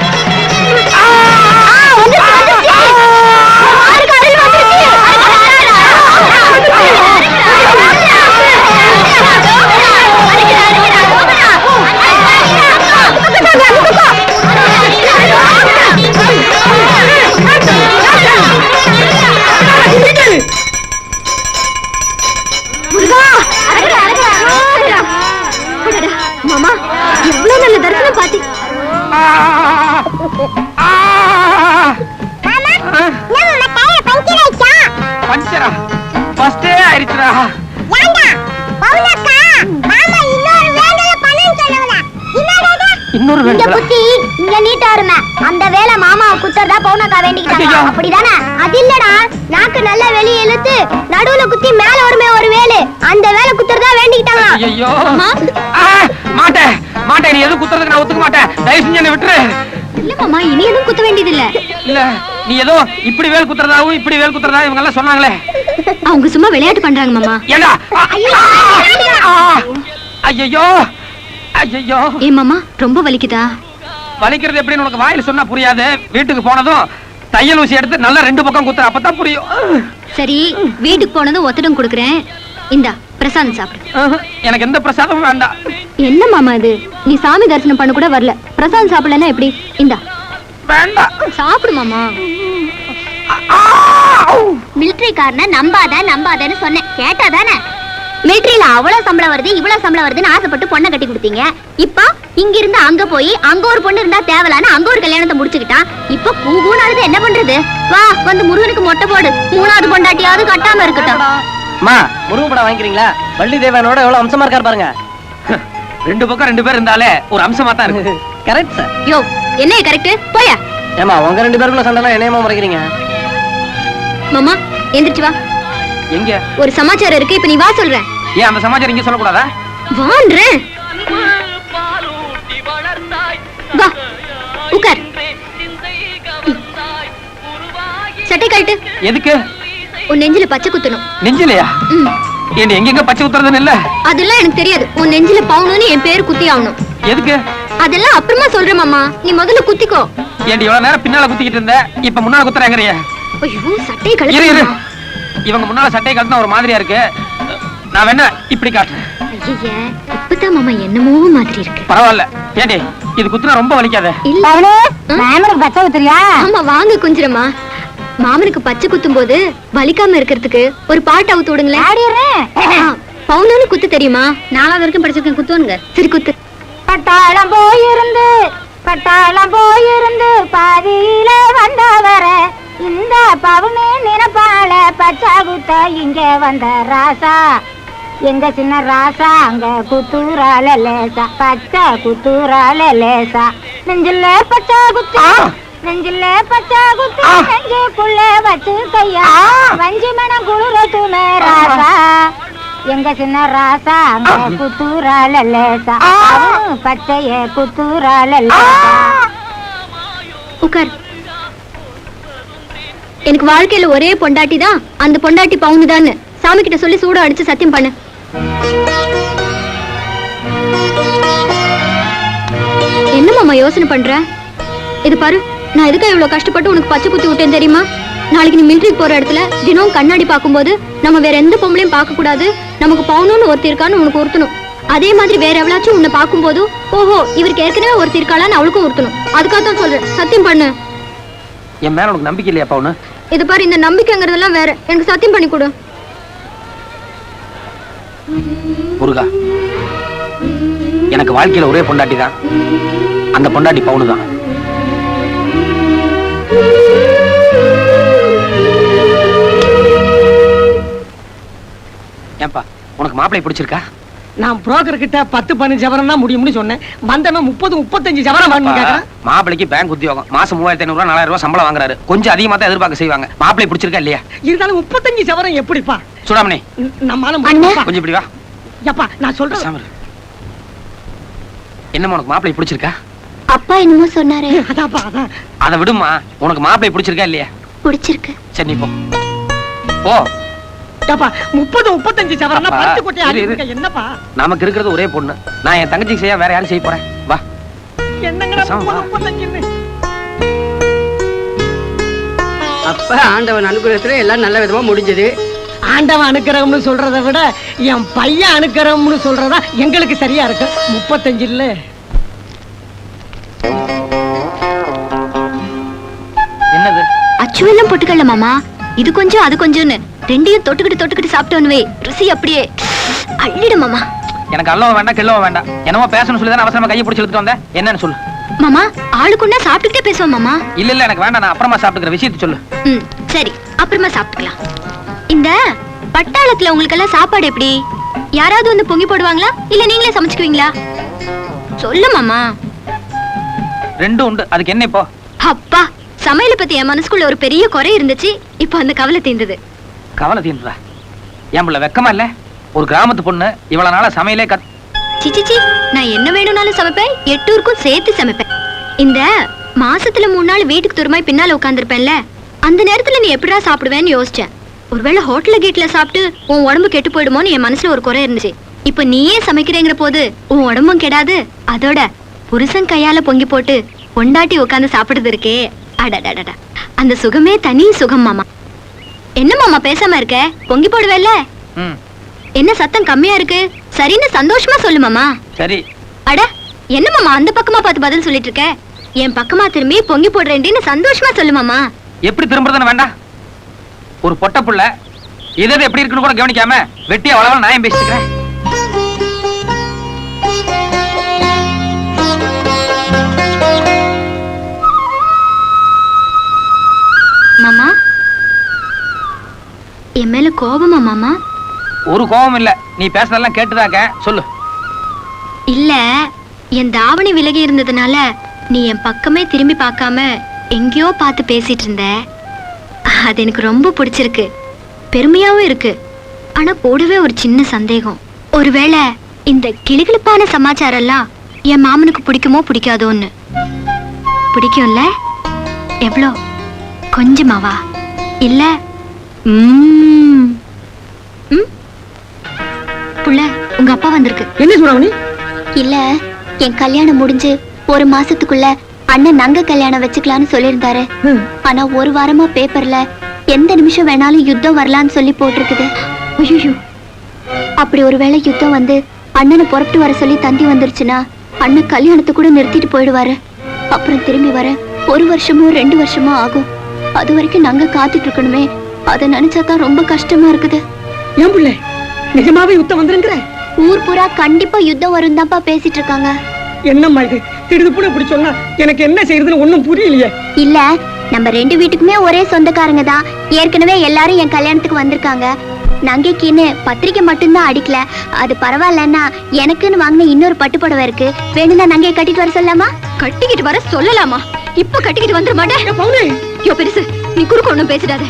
மாமா எவ்வளவு நல்ல தரிசனம் பாத்தி.
பஞ்சரா ஃபர்ஸ்டே ஆயிடுச்சுடா. இன்னொரு
இங்க
வேலை
குத்தி இங்க நீட்டாருமே அந்த வேலை மாமா குத்தறதா பவுனக்கா வேண்டிக்கிட்டாங்க.
ஐயோ.
அப்படிதானே? அது இல்லடா, நாக்கு நல்லா வெளிய இழுத்து நடுவுல குத்தி மேல வருமே ஒரு வேலை, அந்த வேலை குத்தறதா வேண்டிக்கிட்டாங்க.
ஐயோ
அம்மா.
மாட்டேன் மாட்டேன், நீ எதுவும் குத்துறதுக்கு நான் ஒத்துக்க மாட்டேன். தயவு செஞ்சு என்ன விட்டுரு.
இல்ல மாமா, இனி எதுவும் குத்த வேண்டியது இல்ல.
இல்ல நீ ஏதோ இப்படி வேல் குத்துறதாவும் இப்படி வேல் குத்துறதா இவங்க எல்லாம் சொன்னாங்களே.
அவங்க சும்மா விளையாட்டு பண்றாங்க மாமா.
ஏண்டா ஐயோ ஐயோ
ஏ மாமா, ரொம்ப வலிக்குதா?
வலிக்கிறது எப்படின்னு உனக்கு வாயில சொன்னா புரியாது. வீட்டுக்கு போனதும் தையல் ஊசி எடுத்து நல்லா 2 பக்கம் குத்துற, அப்பதான் புரியும்.
சரி, வீட்டுக்கு போனதும் ஒத்தடம் கொடுக்குறேன். இந்தா பிரசாதம் சாப்பிடு.
எனக்கு எந்த பிரசாதமும் வேண்டாம்.
என்ன மாமா இது? நீ சாமி தரிசனம் பண்ண கூட வரல, பிரசாதம் சாப்பிடலன்னா எப்படி? இந்தா
வேண்டாம்.
சாப்பிடு மாமா. மிலிட்டரிக்காரன நம்பாதன்னு சொன்னேன், கேட்டாதானே? மிலிட்டரியில அவ்வளவு சம்பளம் வருது இவ்வளவு சம்பளம் வருதுன்னு ஆசைப்பட்டு பொண்ணை கட்டி கொடுத்தீங்க. இப்ப இங்க இருந்து அங்க போய் அங்க ஒரு பொண்ணு இருந்தா தேவலான்னு அங்க ஒரு கல்யாணத்தை முடிச்சுக்கிட்டான். இப்ப பூகூனானது என்ன பண்றது? வா வந்து முருகனுக்கு மொட்டை போடு, 3வது பொண்டாட்டியாவது கட்டாம இருக்கட்டும்.
அம்மா, முருகன் படம் வாங்கிக்கிறீங்களா? வள்ளி தேவனோட எவ்வளவு அம்சமா இருக்காரு பாருங்க.
2 பக்கம் 2 பேர் இருந்தாலே ஒரு அம்சமா தான் இருக்கு.
Correct sir.
யோ, என்ன கரெக்ட்? போயா.
ஏமா உங்க 2 பேருக்குள்ள சண்டைலாம் என்னையமா முறைக்கிறீங்க?
மாமா எந்திரிச்சு வா,
எங்க
ஒரு சமாச்சாரம் இருக்கு, இப்ப நீ வா சொல்றேன்.
ஏன் அந்த சமாச்சாரம் இங்க சொல்லக்கூடாதா?
வான்றேன். வா உட்கார். சட்டை கழட்டு.
எதுக்கு?
உன் நெஞ்சில பச்சை குத்தணும்.
நெஞ்சிலையா?
ம்.
ஏன் எங்க பச்சை குத்துறதுன்னு இல்ல?
அதெல்லாம் எனக்கு தெரியாது. உன் நெஞ்சில பவுனுன்னு என் பேரு குத்தி ஆகணும்.
எதுக்கு?
அதெல்லாம் அப்புறமா சொல்றேன் மாமா, நீ முதல்ல குத்திக்கோ.
ஏண்டி இவ்வளவு நேரம் பின்னால குத்திக்கிட்டு இருந்த, இப்ப முன்னால குத்துறாங்கறிய?
ஐயோ, சட்டையை
இரு இரு,
கழட்டு.
இவங்க முன்னால சட்டையை கழட்டினா ஒரு மாதிரியா இருக்கு. நான் வேணா இப்படி காட்டுறேன்.
ஐயே, இப்பதான் மாமா என்னமோ மாதிரி இருக்கு.
பரவாயில்ல. ஏண்டி இது குத்துனா ரொம்ப வலிக்காத?
இல்ல மாமனுக்கு பச்சை குத்துறியா? ஆமா, வாங்க குஞ்சிரமா. மாமனுக்கு பச்சை குத்தும் போது வலிக்காம இருக்கிறதுக்கு ஒரு பாட்டு அவுத்து விடுங்களேன். பவுனு குத்து தெரியுமா? 4வது வரைக்கும் படிச்சிருக்கேன், குத்துவானுங்க. சரி குத்து.
பட்டாளம் போயிருந்து பாதியில வந்தவர இந்த பவுனு நினைப்பால பச்சை குத்த இங்க வந்த ராசா, எங்க சின்ன ராசா அங்க குத்துறால லேசா, பச்சை குத்துறால லேசா, நெஞ்சில பச்சை குத்து நெஞ்சில பச்சை குத்து நெஞ்சுக்குள்ள வச்சு கையா வஞ்சி மனம் குளிரட்டுமே ராசா, எங்க சின்ன ராசா அங்க குத்துறால லேசா, பச்சைய குத்துறால லேசா.
உட்கார். எனக்கு வாழ்க்கையில ஒரே பொண்டாட்டி தான், அந்த பொண்டாட்டி பவுனு தான். சாமி கிட்ட சொல்லி சூட அடிச்சு சத்தியம் பண்ணு. என்ன மாமா யோசனை பண்ற? இது பாரு, நான் எதுக்காக இவ்வளவு கஷ்டப்பட்டு உனக்கு பச்சை குத்தி விட்டேன் தெரியுமா? நாளைக்கு நீ மிலிட்டரிக்கு போற இடத்துல தினம் கண்ணாடி பார்க்கும்போது நம்ம வேற எந்த பொம்பளையும் பார்க்க கூடாது, நமக்கு பவுனுன்னு ஒருத்தி இருக்கான்னு உனக்கு உறுத்தணும். அதே மாதிரி வேற எவ்வளாச்சும் உன்னை பார்க்கும்போது ஓஹோ இவருக்கு ஏற்கனவே ஒருத்தி இருக்காளான்னு அவளுக்கும் உறுத்தணும். அதுக்காக தான் சொல்றேன், சத்தியம் பண்ணு.
என் மேல உனக்கு நம்பிக்கை இல்லையா பவுனு?
இது பாரு, இந்த நம்பிக்கைங்கிறதெல்லாம் வேற, எனக்கு சத்தியம் பண்ணி கொடு.
முருகா, எனக்கு வாழ்க்கையில ஒரே பொண்டாட்டி தான், அந்த பொண்டாட்டி பவுனு தான். ஏன்பா உனக்கு மாப்பிள்ளை பிடிச்சிருக்கா?
நான் புரோக்கர் கிட்ட 10-15 சவரம் தான் முடியும்னு சொன்னேன். வந்தவன் 30-35 சவரம் வாங்கணும் கேக்குறான்.
மாப்பிளைக்கு பேங்க் உத்தியோகம், மாசம் 3500 4,000 சம்பளம் வாங்குறாரு. கொஞ்சம் அதிகமா தான் எதிர்பார்க்க செய்வாங்க. மாப்பிள்ளை பிடிச்சிருக்கா இல்லையா?
இருந்தாலும் 35 சவரம் எப்படிப்பா?
சுடாமணி
நம்மால
கொஞ்சம் இப்படி வா.
எப்பா நான் சொல்றேன்.
சாமி, என்னம்மா உனக்கு மாப்பிள்ளை பிடிச்சிருக்கா?
அப்பா என்னமோ சொன்னாரு.
அதான்ப்பா அதான்.
அதை விடுமா, உனக்கு மாப்பிள்ளை பிடிச்சிருக்கா இல்லையா?
பிடிச்சிருக்கு.
சரி நீ போ போ.
ஏப்பா 30-35 சவரம்னா
அப்பா,
பத்து கொட்டை
இரு, இரு.
என்னப்பா?
நமக்கு இருக்கிறது ஒரே பொண்ணு. நான் என் தங்கச்சிக்கு செய்ய வேற யாரும் செய்ய போறேன்? வா.
என்னங்கடா
பேசாம வா.
35.
அப்ப ஆண்டவன் அனுகிரகத்துல எல்லாம் நல்ல விதமா முடிஞ்சது.
ஆண்டவன் அனுக்கிரகம்னு சொல்றதை விட என் பையன் அனுக்கிரகம்னு சொல்றதா எங்களுக்கு சரியா இருக்கு. 35 இல்ல.
என்னது?
அச்சுவெல்லாம் போட்டுக்கல மாமா. இது கொஞ்சம் அது கொஞ்சம்னு ரெண்டையும் தொட்டுக்கிட்டு சாப்பிட்டோன்னு ருசி அப்படியே அள்ளிடு மாமா.
எனக்கு அல்லவும் வேண்டாம் கிள்ளவும் வேண்டாம். என்னமோ பேசணும்னு சொல்லி தான் அவசரமா கையை பிடிச்சி இழுத்துட்டு வந்தேன். என்னன்னு சொல்லு.
மாமா ஆளுக்குன்னா சாப்பிட்டுக்கிட்டே பேசுவோம் மாமா.
இல்ல எனக்கு வேண்டாம். நான் அப்புறமா சாப்பிட்டுக்கிற விஷயத்தை சொல்லு.
சரி அப்புறமா சாப்பிட்டுக்கலாம். இந்த பட்டாளத்துல உங்களுக்கு எல்லாம் சாப்பாடு எப்படி? யாராவது வந்து பொங்கி போடுவாங்களா இல்ல நீங்களே சமைச்சுக்குவீங்களா? சொல்லு மாமா.
ரெண்டும் உண்டு. அதுக்கு என்ன இப்போ?
அப்பா சமையலை பத்தி என் மனசுக்குள்ள ஒரு பெரிய குறை இருந்துச்சு. இப்ப அந்த கவலை தீர்ந்தது.
கவலை தீர்ந்ததா? என் பிள்ளை வெக்கமா இல்ல? ஒரு கிராமத்து பொண்ணு இவ்வளவு நாளா சமையலே
சிச்சி நான் என்ன வேணும்னாலும் சமைப்பேன். 8 ஊருக்கும் சேர்த்து சமைப்பேன். இந்த மாசத்துல 3 நாள் வீட்டுக்கு தூரமாய் பின்னால உட்கார்ந்துருப்பேன்ல, அந்த நேரத்துல நீ எப்படிடா சாப்பிடுவேன்னு யோசிச்சேன். ஒருவேளை ஹோட்டல்ல கீட்ல சாப்பிட்டு உன் உடம்பு கெட்டு போயிடுமோன்னு என் மனசுல ஒரு குறை இருந்துச்சு. இப்ப நீயே சமைக்கிறேங்கிற போது உன் உடம்பும் கெடாது. அதோட புருஷன் கையால பொங்கி போட்டு பொண்டாட்டி உட்கார்ந்து சாப்பிடுறது இருக்கே, அடடடடா அந்த சுகமே தனி சுகம் மாமா. என்ன மாமா பேசாம இருக்க? பொங்கி போடுவேல்ல? என்ன சத்தம் கம்மியா இருக்கு? சரின்னு சந்தோஷமா சொல்லு மாமா.
சரி.
அட என்ன மாமா அந்த பக்கமா பார்த்து பதில் சொல்லிட்டு இருக்க? என் பக்கமா திரும்பி பொங்கி போடுறேன்னு சந்தோஷமா சொல்லு மாமா.
எப்படி திரும்புறதுன்னு வேண்டாம். ஒரு பொட்ட புள்ள எது எப்படி இருக்குன்னு கூட கவனிக்காம வெட்டியா வளவல நாயம் பேசிக்கிறேன்.
மாமா என் மேல கோபமா மாமா?
ஒரு கோபம் இல்ல. நீ பேசுறதெல்லாம் கேட்டுதாக்க. சொல்லு.
இல்ல என் தாவணி விலகி இருந்ததுனால நீ என் பக்கமே திரும்பி பார்க்காம எங்கேயோ பார்த்து பேசிட்டு இருந்த. அது எனக்கு ரொம்ப பிடிச்சிருக்கு, பெருமையாவும் இருக்கு. ஆனா கூடவே ஒரு சின்ன சந்தேகம். ஒருவேளை இந்த கிளுகிளுப்பான சமாச்சாரம் எல்லாம் என் மாமனுக்கு பிடிக்குமோ பிடிக்காதோன்னு. பிடிக்கும்ல? எவ்வளோ? கொஞ்சமாவா? இல்ல புள்ள உங்க அப்பா வந்திருக்கு.
என்ன சொல்றாங்க?
இல்ல என் கல்யாணம் முடிஞ்சு 1 மாசத்துக்குள்ள அண்ணன் நங்க கல்யாணம் வச்சுக்கலாம்னு சொல்லியிருந்தாரு. ஆனா 1 வாரமா பேப்பர்ல எந்த நிமிஷம் வேணாலும் யுத்தம் வரலான்னு சொல்லி போட்டிருக்குது. ஐயோ அப்படி ஒருவேளை யுத்தம் வந்து அண்ணனை புறப்பட்டு வர சொல்லி தந்தி வந்துருச்சுன்னா அண்ணன் கல்யாணத்தை கூட நிறுத்திட்டு போயிடுவாரு. அப்புறம் திரும்பி வர 1 வருஷமோ 2 வருஷமோ ஆகும். அது வரைக்கும் நாங்க காத்துட்டு இருக்கணுமே. அதை நினைச்சாதான் ரொம்ப கஷ்டமா இருக்குது.
ஏன் பிள்ளை நிஜமாவே யுத்தம் வந்துருங்கிற?
ஊர் பூரா கண்டிப்பா யுத்தம் வரும் தான்ப்பா பேசிட்டு இருக்காங்க.
என்னம்மா இது திடுதுப்புன்னு இப்படி சொன்னா எனக்கு என்ன செய்யறதுன்னு ஒண்ணும் புரியலையே.
இல்ல நம்ம 2 வீட்டுக்குமே ஒரே சொந்தக்காரங்க தான். ஏற்கனவே எல்லாரும் என் கல்யாணத்துக்கு வந்திருக்காங்க. நங்கைக்குன்னு பத்திரிக்கை மட்டும்தான் அடிக்கல. அது பரவாயில்லன்னா எனக்குன்னு வாங்கின இன்னொரு பட்டு புடவை இருக்கு. வேணும்னா நங்கையை கட்டிட்டு வர சொல்லலாமா? கட்டிக்கிட்டு வர சொல்லலாமா? இப்ப கட்டிக்கிட்டு வந்துட மாட்டேன். யோ பெருசு நீ குறுக்க ஒண்ணும் பேசிடாத.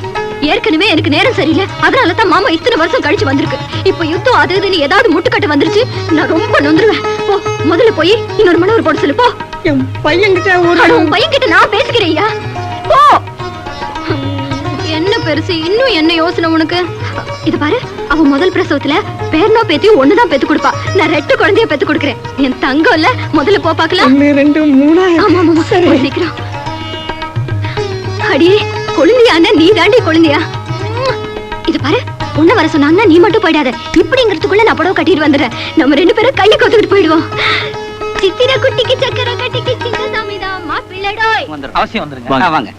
ஏற்கனவே எனக்கு நேரம் சரியில்லை. அதனாலதான் மாமா இத்தனை வருஷம் கழிச்சு வந்திருக்கு. இப்ப யுத்தம் அது இதுன்னு ஏதாவது முட்டுக்கட்டு வந்துருச்சு நான் ரொம்ப நொந்துருவேன். போ முதல்ல போய் இன்னொரு மணி போட சொல்லு. போ.
என் பையன்கிட்ட
உன் பையன்கிட்ட நான் பேசிக்கிறேயா? போ. என்ன பெருசு இன்னும் என்ன யோசனை உனக்கு? இது பாரு அவ முதல் பிரசவத்துல பேர்னோ பேத்தியும் ஒண்ணுதான் பெத்து கொடுப்பா. நான் 2 குழந்தைய பெத்து கொடுக்கறேன். என் தங்கம் இல்ல. முதல்ல போ பாக்கலாம்.
1 2 3.
ஆமா ஆமா சீக்கிரம். அடியே குழந்தையான நீ தாண்டி குழந்தையா? இது பாரு பொண்ணு வர சொன்னாங்கன்னா நீ மட்டும் போயிடாத. இப்படிங்கிறதுக்குள்ள நான் புடவை கட்டிட்டு வந்துடுறேன். நம்ம 2 பேரும் கையை கொத்துக்கிட்டு போயிடுவோம். சித்திர குட்டிக்கு சக்கர கட்டிக்கு சின்ன சாமிதான் மாப்பிள்ளடோய்.
அவசியம் வந்துருங்க.
வாங்க.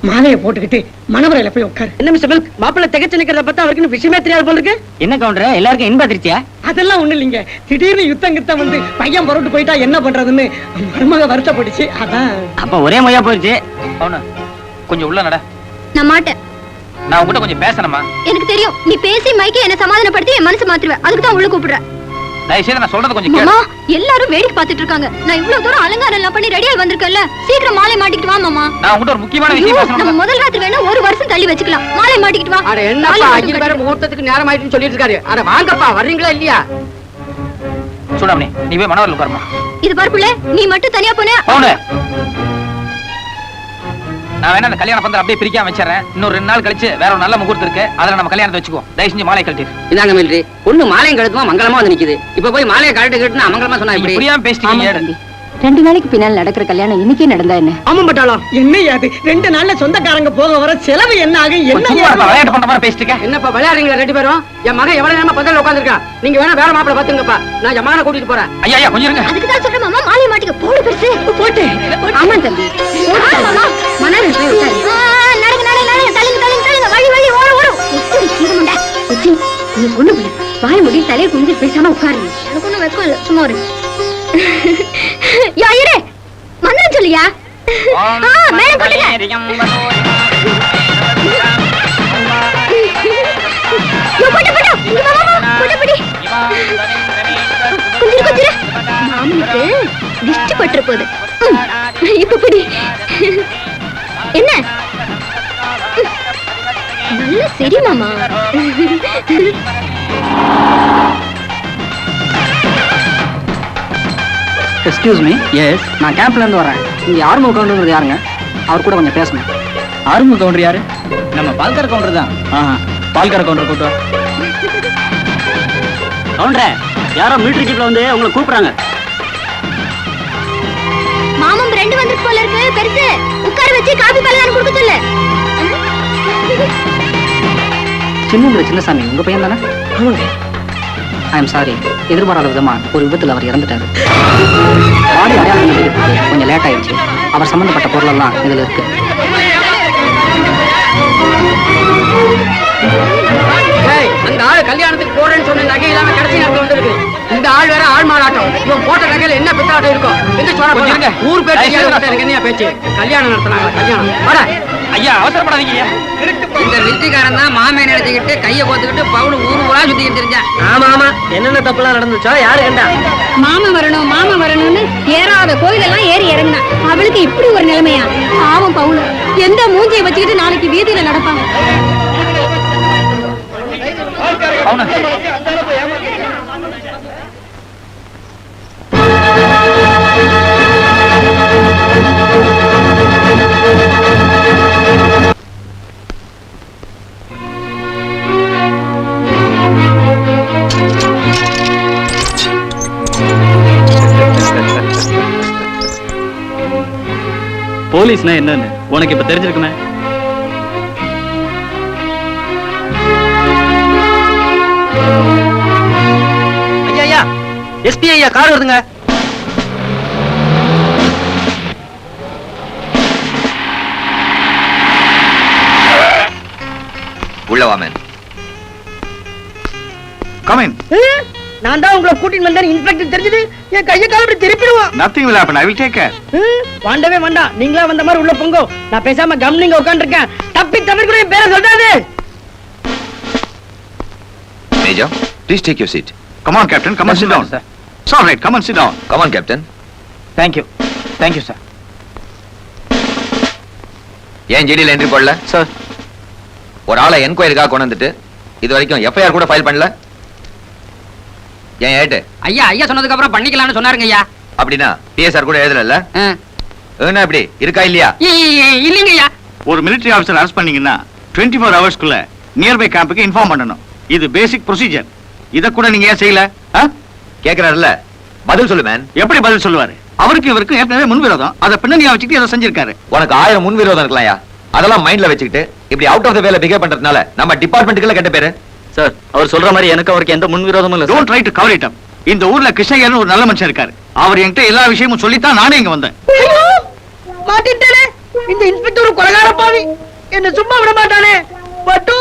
மாலையை போட்டுக்கிட்டு மணவரையில போய் உட்காரு.
என்ன மிஸ்டர் மில்க், மாப்பிள்ளை திகச்சு நிக்கிறத பார்த்தா அவருக்கு விஷயமே தெரியாது போல இருக்கு.
என்ன கவுண்டர் எல்லாருக்கும் இன்ப அதிர்ச்சியா?
அதெல்லாம் ஒண்ணு இல்லைங்க. திடீர்னு யுத்தம் கித்தம் வந்து பையன் புறப்பட்டு போயிட்டா என்ன பண்றதுன்னு மருமக வருத்தப்பட்டுச்சு. அதான்.
அப்ப ஒரே மொழியா போயிடுச்சு.
அவனு கொஞ்சம் உள்ள நட.
நான் மாட்டேன்.
நான் உங்ககிட்ட கொஞ்சம் பேசணுமா?
எனக்கு தெரியும் நீ பேசி மைக்கே என்ன சமாதானப்படுத்தி என் மனசு மாத்துருவ. அதுக்கு தான் உள்ள கூப்பிடுற.
தயவு செய்து நான் சொல்றது கொஞ்சம் கேளு.
மாமா எல்லாரும் வேடிக்கை பார்த்துட்டு இருக்காங்க. நான் இவ்வளவு தூரம் அலங்காரம் எல்லாம் பண்ணி ரெடியா வந்திருக்கேன்ல. சீக்கிரம் மாலை மாட்டிக்கிட்டு வா மாமா.
நான் உங்ககிட்ட ஒரு முக்கியமான
ஐயோ,
விஷயம்
நம்ம
பேசணும்.
முதல் ராத்திரி வேணா ஒரு வருஷம் தள்ளி வச்சுக்கலாம். மாலை மாட்டிக்கிட்டு வா.
அட என்னப்பா ஐயர் வேற முகூர்த்தத்துக்கு நேரம் ஆயிட்டுன்னு சொல்லிட்டு இருக்காரு. அட வாங்கப்பா, வர்றீங்களா இல்லையா?
சூடாமணி, நீ போய் மணவரில் உட்காருமா.
இது பாரு, நீ மட்டும் தனியா போன.
பவுனு, நான் வேணா அந்த கல்யாண பந்தல் அப்படியே பிரிக்காம வச்சிடறேன். இன்னொரு 2 நாள் கழிச்சு வேற ஒரு நல்ல முகூர்த்தம் இருக்கு, அதுல நம்ம கல்யாணத்தை வச்சுக்குவோம். தயவு செஞ்சு மாலை கழட்டி.
இதாங்க மில்ட்ரி, பொண்ணு மாலையும் கழுத்துமா மங்களமா வந்து நிக்குது. இப்ப போய் மாலையை கழட்டு கட்டுனா அமங்கலமா சொன்னா இப்படி
புரியாம பேசிட்டீங்க.
2 நாளைக்கு பின்னால் நடக்கிற கல்யாணம் இன்னைக்கே நடந்தா என்ன?
ஆமா பட்டாளம், என்ன அது 2 நாள்ல சொந்தக்காரங்க போக வர செலவு என்ன ஆகும்? என்ன
சும்மா இருப்பா, விளையாட்டு பண்ற மாதிரி பேசிட்டு.
என்னப்பா விளையாடுறீங்களா 2 பேரும்? என் மகன் எவ்வளவு நேரமா பந்தல்ல உட்கார்ந்திருக்கா. நீங்க வேணா வேற மாப்பிளை பாத்துங்கப்பா. நான் என் மகனை கூட்டிட்டு போறேன்.
ஐயா ஐயா கொஞ்சம் இருங்க.
அதுக்கு தான் சொல்றேன் மாமா, மாலை மாட்டிக்க. போடு பெருசு, போட்டு.
ஆமா தம்பி,
ஆ, மாமா.
மணல் போய் உட்காரு.
நடங்க நடங்க நடங்க, தள்ளுங்க தள்ளுங்க தள்ளுங்க, வழி வழி ஓடு ஓடு. எப்படி சீரமுண்டா?
உச்சி, நீ கொண்டு போய் வாய் முடி தலையை குனிஞ்சு பேசாம உட்காரு.
எனக்கு ஒண்ணும் வெக்கம் இல்ல, சும்மா ஒரு யா இரு மந்திரம் சொல்லியா. மேல போட்டுங்க. யோ, போட்டு போட்டு. இங்க வா மாமா, போட்டு பிடி. கொஞ்சம் கொஞ்சம் மாமனுக்கு திஷ்டி பற்ற போகுது. இப்ப பிடி. என்ன நல்ல சரி மாமா.
Excuse me. எஸ், நான் கேம்ப்ல இருந்து வரேன். இங்க ஆர்மோ கவுண்டர் யாருங்க? அவர் கூட கொஞ்சம் பேசணும். ஆர்மோ கவுண்டர் யாரு? நம்ம பால்கார கவுண்டர் தான். பால்கார கவுண்டர் கூட்டு வா.
கவுண்டரே, யாரோ மிலிட்டரி ஜீப்ல வந்து உங்களை கூப்பிடுறாங்க.
மாமம் 2 வந்து போல இருக்கு. பெருசு உட்கார வச்சு காபி பல்லான்னு கொடுக்க சொல்லு.
சின்னசாமி உங்க பையன் தானே? ஐ எம் சாரி, எதிர்பாராத விதமா ஒரு விபத்தில் அவர் இறந்துட்டாரு. பாடி அடையாளம் கண்டுபிடிக்கிறதுக்கு கொஞ்சம் லேட் ஆயிடுச்சு. அவர் சம்பந்தப்பட்ட பொருள் எல்லாம் இதுல இருக்கு.
ஏய், அந்த ஆள் கல்யாணத்துக்கு போறேன்னு சொன்ன நகை இல்லாம கடைசி நேரத்துல வந்திருக்கு. இந்த ஆள் வேற ஆள் மாறாட்டம். இவன் போட்ட நகையில என்ன பித்தாட்டம் இருக்கும்? எந்த சொன்ன
கொஞ்சம் இருங்க.
ஊர் பேர் தெரியாத எனக்கு என்ன பேச்சு? கல்யாணம் நடத்துனாங்க. கல்யாணம் வாடா.
ஐயா அவசரப்படாதீங்க ஐயா.
இந்த மிலிட்டரிக்காரன் தான் மாமே நடத்திக்கிட்டு கையை கோத்துக்கிட்டு பவுன் ஊர் ஊரா சுத்திக்கிட்டு தெரிஞ்சான்.
ஆமா ஆமா, என்னென்ன தப்புலாம் நடந்துச்சோ யாரு கண்டா?
மாமன் வரணும்னு ஏறாத கோயிலெல்லாம் ஏறி இறங்கினா அவளுக்கு இப்படி ஒரு நிலைமையா? பாவம் பவுல், எந்த மூஞ்சியை வச்சுக்கிட்டு நாளைக்கு வீதியில நடப்பாங்க.
பவுனு,
போலீஸ்னா என்னன்னு உனக்கு இப்ப தெரிஞ்சிருக்குமே. ஐயா ஐயா, எஸ்பி ஐயா கார் வருதுங்க.
உள்ளவாமன்
கமெண்ட். நான் தான் உங்களை கூட்டிட்டு வந்தேன். இன்ஸ்பெக்டர் தெரிஞ்சது என் கையை கால அப்படி திருப்பிடுவான்.
Nothing will happen. I will take care.
வாண்டவே வேண்டாம், நீங்களா வந்த மாதிரி உள்ள போங்க. நான் பேசாம கம்னிங்க உட்காந்துருக்கேன். தப்பி தவிர கூட என் பேரை சொல்றாரு.
Major, please take your seat. Come on, Captain. Come on, sit down.
sir.
It's all right. Come on, sit down. Come on, Captain.
Thank you sir.
ஏன் ஜிடியில் என்ட்ரி போடல?
சார்,
ஒரு ஆளை என்கொயரிக்காக கொண்டு வந்துட்டு இது வரைக்கும் எஃப்ஐஆர் கூட ஃபைல் பண்ணல. ஏன் ஏட்டு?
ஐயா ஐயா சொன்னதுக்கு அப்புறம் பண்ணிக்கலாம்னு சொன்னாருங்க ஐயா.
அப்படின்னா பிஎஸ்ஆர் கூட எழுதல. என்ன இப்படி இருக்கா இல்லையா?
இல்லைங்க ஐயா.
ஒரு மிலிட்டரி ஆபீசர் அரெஸ்ட் பண்ணீங்கன்னா 24 ஹவர்ஸ்க்குள்ள நியர்பை கேம்புக்கு இன்ஃபார்ம் பண்ணணும். இது பேசிக் ப்ரொசீஜர். இத கூட நீங்க ஏன் செய்யல?
கேக்குறாருல்ல, பதில் சொல்லு மேன்.
எப்படி பதில் சொல்லுவாரு? அவருக்கு இவருக்கு ஏற்கனவே முன்விரோதம். அதை பின்னணியா வச்சுக்கிட்டு ஏதோ செஞ்சிருக்காரு.
உனக்கு 1000 முன் விரோதம் இருக்கலாம்யா. அதெல்லாம் மைண்ட்ல வச்சுக்கிட்டு இப்படி அவுட் ஆஃப் த வேல பிஹேவ் பண்றதுனால நம்ம டிபார்ட்மெண்ட்டுக்குள்ள கெட்ட பேரு.
சார், அவர் சொல்ற மாதிரி எனக்கு அவருக்கு எந்த முன் விரோதமும் இல்ல.
Don't try to cover it up. இந்த ஊர்ல கிருஷ்ணய்யர்னு ஒரு நல்ல மனுஷன் இருக்காரு. அவர் என்கிட்ட எல்லா விஷயமும் சொல்லித்தான் நானே இங்க வந்தேன்.
மாட்டிட்டேனே, இந்த இன்ஸ்பெக்டர் ஒரு கொலைகார பாவி. என்ன சும்மா விட மாட்டானே. பட்டு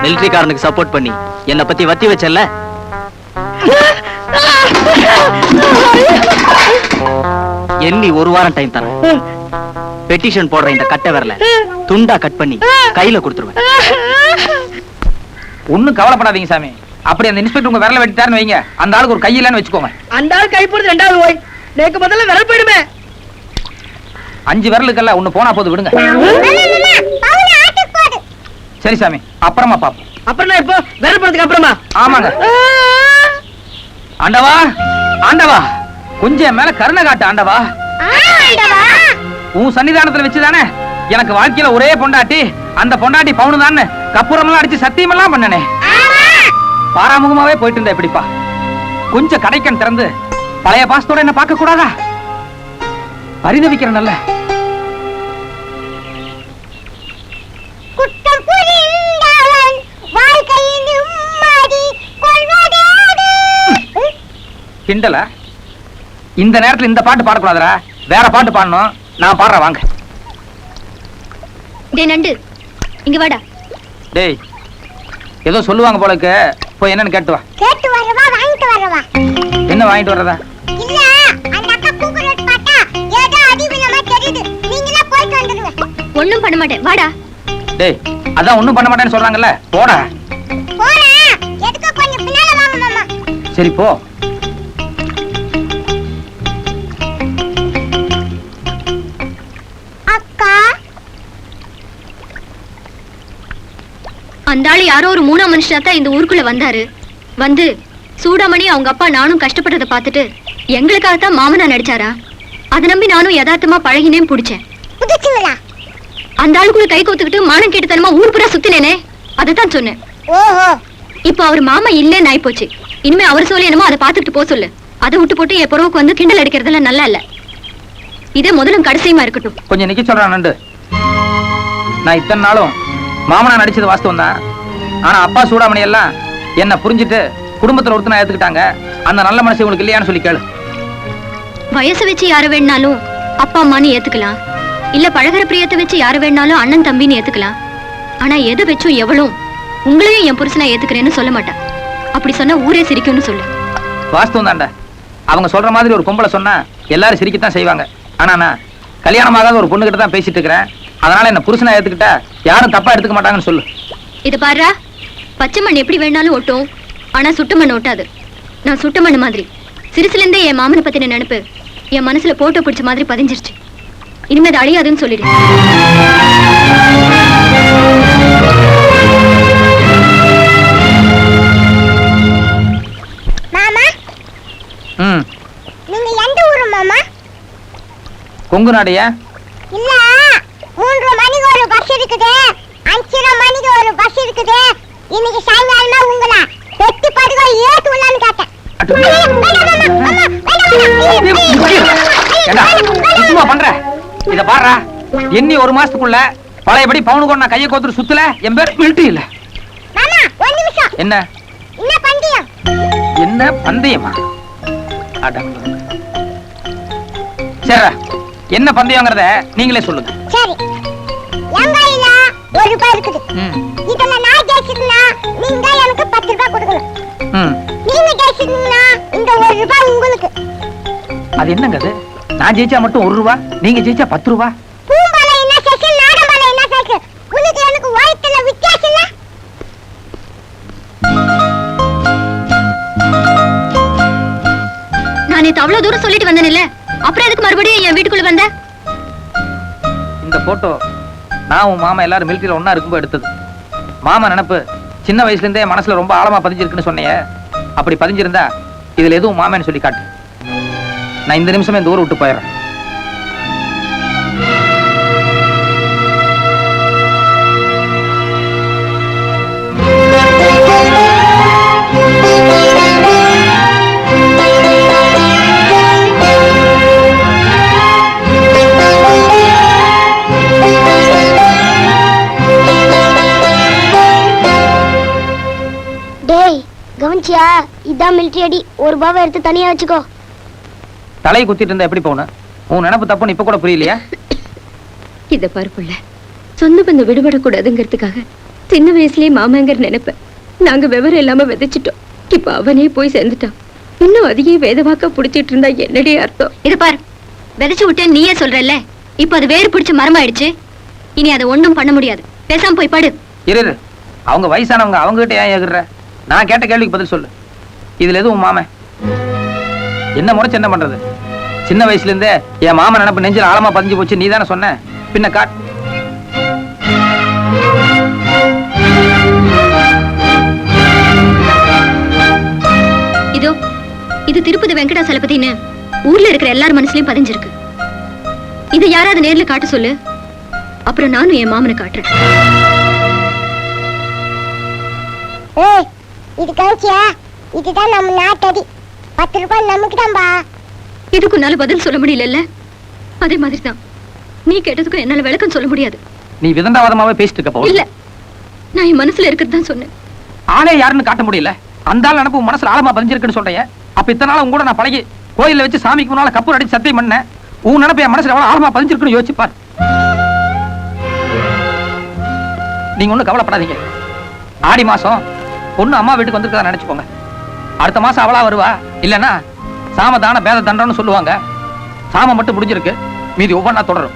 மிலிட்டரிக்காரனுக்கு சப்போர்ட் பண்ணி என்னை பத்தி வத்தி வச்சல்ல, எண்ணி ஒரு வாரம் டைம் தரேன். பெட்டிஷன் போடுற இந்த கட்டை வரல துண்டா கட் பண்ணி கையில கொடுத்துருவேன்.
ஒண்ணும் கவலைப்படாதீங்க சாமி. அப்படி அந்த இன்ஸ்பெக்டர் உங்க விரல வெட்டிட்டாருன்னு வைங்க, அந்த ஆளுக்கு ஒரு கையிலன்னு வச்சுக்கோங்க.
அந்த ஆள் கை போடுறது ரெண்டாவது போய் நேக்கு முதல்ல விரல் போயிடுமே.
5 விரலுக்கல்ல ஒண்ணு போனா போது விடுங்க. சரி சாமி, அப்புறமா பாப்போம்.
அப்புறம் இப்போ விரல் போடுறதுக்கு அப்புறமா?
ஆமாங்க. ஆண்டவா ஆண்டவா, கொஞ்சம் மேல கருணை காட்டு ஆண்டவா. உன் சன்னிதானத்துல வச்சுதானே எனக்கு வாழ்க்கையில ஒரே பொண்டாட்டி, அந்த பொண்டாட்டி பவுனு தான் கப்புறமெல்லாம் அடிச்சு சத்தியமெல்லாம் பண்ணனே. பாராமுகமாவே போயிட்டு இருந்த எப்படிப்பா? கொஞ்சம் கடைக்கன் திறந்து பழைய பாசத்தோட என்ன பார்க்க கூடாதா? பரிதவிக்கிறேன். நல்ல கிண்டல. இந்த நேரத்துல இந்த பாட்டு பாடக்கூடாதுரா, வேற பாட்டு பாடணும். நான் பாடுறேன், வாங்க.
டேய் நண்டு, இங்க வாடா.
டேய், ஏதோ சொல்லுவாங்க போலக்கு, போய் என்னன்னு கேட்டு வா.
கேட்டு வரவா வாங்கிட்டு வரவா?
என்ன வாங்கிட்டு வர்றதா?
இல்ல, அந்த அக்கா கூக்குறது பார்த்தா ஏதோ அதிவினமா தெரியுது. நீங்களே போயிட்டு வந்துடுங்க.
ஒண்ணும் பண்ண மாட்டேன், வாடா.
டேய், அதான் ஒண்ணும் பண்ண மாட்டேன்னு சொல்றாங்கல்ல, போடா.
போறேன். எதுக்கு கொஞ்சம் பின்னால வாங்க மாமா.
சரி போ.
அக்கா,
அந்த ஆளு யாரோ ஒரு 3ஆம் மனுஷனாத்தான் இந்த ஊருக்குள்ள வந்தாரு. வந்து சூடாமணி அவங்க அப்பா நானும் கஷ்டப்பட்டதை பார்த்துட்டு எங்களுக்காகத்தான் மாமனா நடிச்சாரா? அதை நம்பி நானும் யதார்த்தமா பழகினேன், பிடிச்சேன்.
புடிச்சுங்களா?
அந்த ஆளுக்குள்ள கை கோத்துக்கிட்டு மானம் கேட்டுத்தனமா ஊர் பூரா சுத்தினேனே, அதைத்தான் சொன்னேன்.
ஓஹோ,
இப்ப அவர் மாமா இல்லேன்னு ஆயி போச்சு. இனிமே அவர் சொல்லி என்னமோ அதை பார்த்துட்டு போக சொல்லு. அதை விட்டு போட்டு என் புறவுக்கு வந்து கிண்டல் அடிக்கிறதெல்லாம் நல்லா இல்ல. இதே முதலும் கடைசியுமா இருக்கட்டும்.
கொஞ்சம் நிக்க சொல்றான் நண்டு. நான் இத்தனை நாளும் மாமனா நடிச்சது வாஸ்தவம் தான். ஆனா அப்பா சூடாமணி எல்லாம் என்ன புரிஞ்சுட்டு குடும்பத்துல ஒருத்தனை ஏத்துக்கிட்டாங்க. அந்த நல்ல மனசு உங்களுக்கு இல்லையான்னு சொல்லி கேளு.
வயசை வச்சு யார வேணாலும் அப்பா அம்மான்னு ஏத்துக்கலாம், இல்ல பழகிற பிரியத்தை வச்சு யார வேணாலும் அண்ணன் தம்பின்னு ஏத்துக்கலாம். ஆனா எதை வச்சும் எவளும் உங்களையும் என் புருஷனா ஏத்துக்கிறேன்னு சொல்ல மாட்டா. அப்படி சொன்னா ஊரே சிரிக்கும்னு சொல்லு.
வாஸ்தவம் தாண்டா. அவங்க சொல்ற மாதிரி ஒரு பொம்பளை சொன்னா எல்லாரும் சிரிக்கத்தான் செய்வாங்க. ஆனா நான் கல்யாணமாகாத ஒரு பொண்ணு கிட்ட தான் பேசிட்டு இருக்கிறேன். அதனால என்ன புருஷனா ஏத்துக்கிட்டா யாரும் தப்பா எடுத்துக்க மாட்டாங்கன்னு சொல்லு.
இது பாருடா, பச்சை மண் எப்படி வேணாலும் ஒட்டும், ஆனா சுட்ட மண் ஒட்டாது. நான் சுட்ட மண் மாதிரி. சிறுசுல இருந்தே என் மாமனை பத்தின நினைப்பு என் மனசுல போட்டோ பிடிச்ச மாதிரி பதிஞ்சிருச்சு. இனிமே அது அழியாதுன்னு சொல்லிடு.
மாமா, நீங்க எந்த ஊரு மாமா?
கொங்கு நாடையா?
இல்ல, 3 மணிக்கு ஒரு பஸ் இருக்குது, 5:30 மணிக்கு ஒரு பஸ் இருக்குது. இன்னைக்கு சாயங்காலமா உங்களை வெட்டி படுகை ஏத்து உள்ளான்னு கேட்டேன்.
பண்ற இத பாரு. எண்ணி 1 மாசத்துக்குள்ள பழையபடி பவுனுக்கு நான் கையை கோத்துட்டு சுத்தல. என் பேர் மிலிட்டரி இல்ல.
மாமா, ஒரு நிமிஷம்.
என்ன
என்ன பந்தயம்?
என்ன பந்தயமா? சரி, என்ன பந்தயங்கிறத நீங்களே சொல்லுங்க.
சரி, என் கையில ₹1 இருக்குது. இதுல நான் ஜெயிச்சிட்டேன்னா நீங்க எனக்கு ₹10 கொடுக்கணும். நீங்க ஜெயிச்சிட்டீங்கன்னா இந்த ₹1 உங்களுக்கு.
அது என்னங்க அது? நான் ஜெயிச்சா மட்டும் ₹1, நீங்க ஜெயிச்சா ₹10.
பூம்பால என்ன செஷன், நாடமால என்ன செஷன்? உங்களுக்கு எனக்கு வயித்துல வித்தியாசம் இல்ல?
நான் நேத்து அவ்வளவு தூரம் சொல்லிட்டு வந்தேன்ல, அப்புறம் எதுக்கு மறுபடியும் என் வீட்டுக்குள்ள வந்த?
இந்த போட்டோ நான் உன் மாமா எல்லாரும் மிலிட்டரியில ஒண்ணா இருக்கும்போது எடுத்தது. மாமா நினைப்பு சின்ன வயசுல இருந்தே மனசுல ரொம்ப ஆழமா பதிஞ்சிருக்குன்னு சொன்னீங்க. அப்படி பதிஞ்சிருந்தா இதுல எதுவும் மாமன்னு சொல்லி காட்டு. நான் இந்த நிமிஷமே இந்த ஊரை விட்டு போயிடுறேன்.
டேய், கவனிச்சியா? இதான் மிலிட்டரி அடி. ₹1 எடுத்து தனியா வச்சுக்கோ.
தலையை குத்திட்டு இருந்தா எப்படி போகணும்? உன் நினைப்பு தப்புன்னு இப்ப கூட புரியலையா?
இத பருப்புள்ள சொந்த பந்து விடுபடக்கூடாதுங்கிறதுக்காக சின்ன வயசுலயே மாமாங்கிற நினைப்பேன் நாங்க விவரம் இல்லாம விதைச்சிட்டோம். இப்ப அவனே போய் சேர்ந்துட்டான். இன்னும் அதையே வேதவாக்க புடிச்சிட்டு இருந்தா என்னடி அர்த்தம்?
இது பாரு, விதைச்சு விட்டு நீயே சொல்றல்ல, இப்ப அது வேறு பிடிச்ச மரமாயிடுச்சு. இனி அதை ஒண்ணும் பண்ண முடியாது. பேசாம போய் படு.
இரு அவங்க வயசானவங்க, அவங்க கிட்ட ஏன் ஏகுற? நான் கேட்ட கேள்விக்கு பதில் சொல்லு. இதுல எதுவும் மாமன் என்ன முறைச்சு என்ன பண்றது? சின்ன வயசுல இருந்தே என் மாமன் நினைப்பு நெஞ்சில் ஆழமா பதிஞ்சு போச்சு. நீ தானே சொன்ன, பின்ன காட்.
இதோ இது திருப்பதி வெங்கடாசலபதினு ஊர்ல இருக்கிற எல்லார் மனசுலயும் பதிஞ்சிருக்கு. இதை யாராவது நேர்ல காட்ட சொல்லு, அப்புறம் நானும் என் மாமனை காட்டுறேன்.
ஏய், இது கவுச்சியா? இதுதான் நம்ம நாட்டடி. 10 ரூபாய் நமக்கு தான்பா.
இதுக்கு உன்னால பதில் சொல்ல முடியல. அதே மாதிரி தான் நீ கேட்டதுக்கும் என்னால விளக்கம் சொல்ல முடியாது.
நீ விதண்டாவாதமாவே பேசிட்டு இருக்க போல.
இல்ல, நான் என் மனசுல இருக்கிறது தான் சொன்னேன்.
ஆளே யாருன்னு காட்ட முடியல. அந்த ஆள் நினைப்பு மனசுல ஆழமா பதிஞ்சிருக்குன்னு சொல்றேன். அப்ப இத்தனை நாள் உங்க கூட நான் பழகி கோயில்ல வச்சு சாமிக்கு முன்னால கப்பு அடிச்சு சத்தியம் பண்ணேன். உன் நினைப்பு என் மனசுல எவ்வளவு ஆழமா பதிஞ்சிருக்குன்னு யோசிச்சுப்பார். நீங்க ஒண்ணும் கவலைப்படாதீங்க. ஆடி மாசம் பொண்ணு அம்மா வீட்டுக்கு வந்திருக்கதா நினைச்சுக்கோங்க. அடுத்த மாசம் அவளா வருவா. இல்லன்னா சாமதான பேத தண்டம்னு சொல்லுவாங்க. சாமம் மட்டும் முடிஞ்சிருக்கு, மீதி ஒவ்வொன்னா தொடரும்.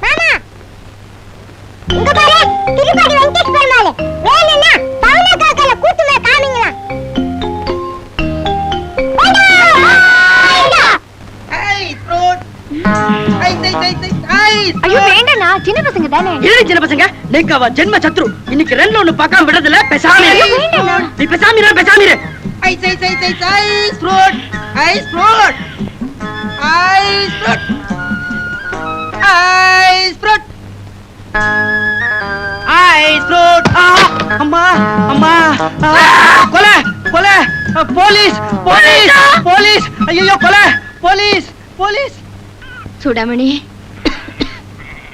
மாமா, இங்க பாரு, திருப்பதி வெங்கடேஷ் பெருமாள். வேணும்னா பவுனா காக்கல கூத்துமே காமிங்களா?
ஐயோ வேண்டாண்ணா, சின்ன பசங்க தானே.
ஏன் சின்ன பசங்க? நேக்காவா ஜென்ம சத்ரு. இன்னைக்கு ரெண்டு ஒண்ணு பார்க்காம விடுறதுல பேசாம இரு. நீ பேசாம இரு, பேசாம இரு.
Ice fruit, ice fruit, ice fruit, ice fruit, ice fruit. அம்மா அம்மா, கொலை கொலை, போலீஸ் போலீஸ் போலீஸ், ஐயோ கொலை, போலீஸ் போலீஸ்.
சுடாமணி,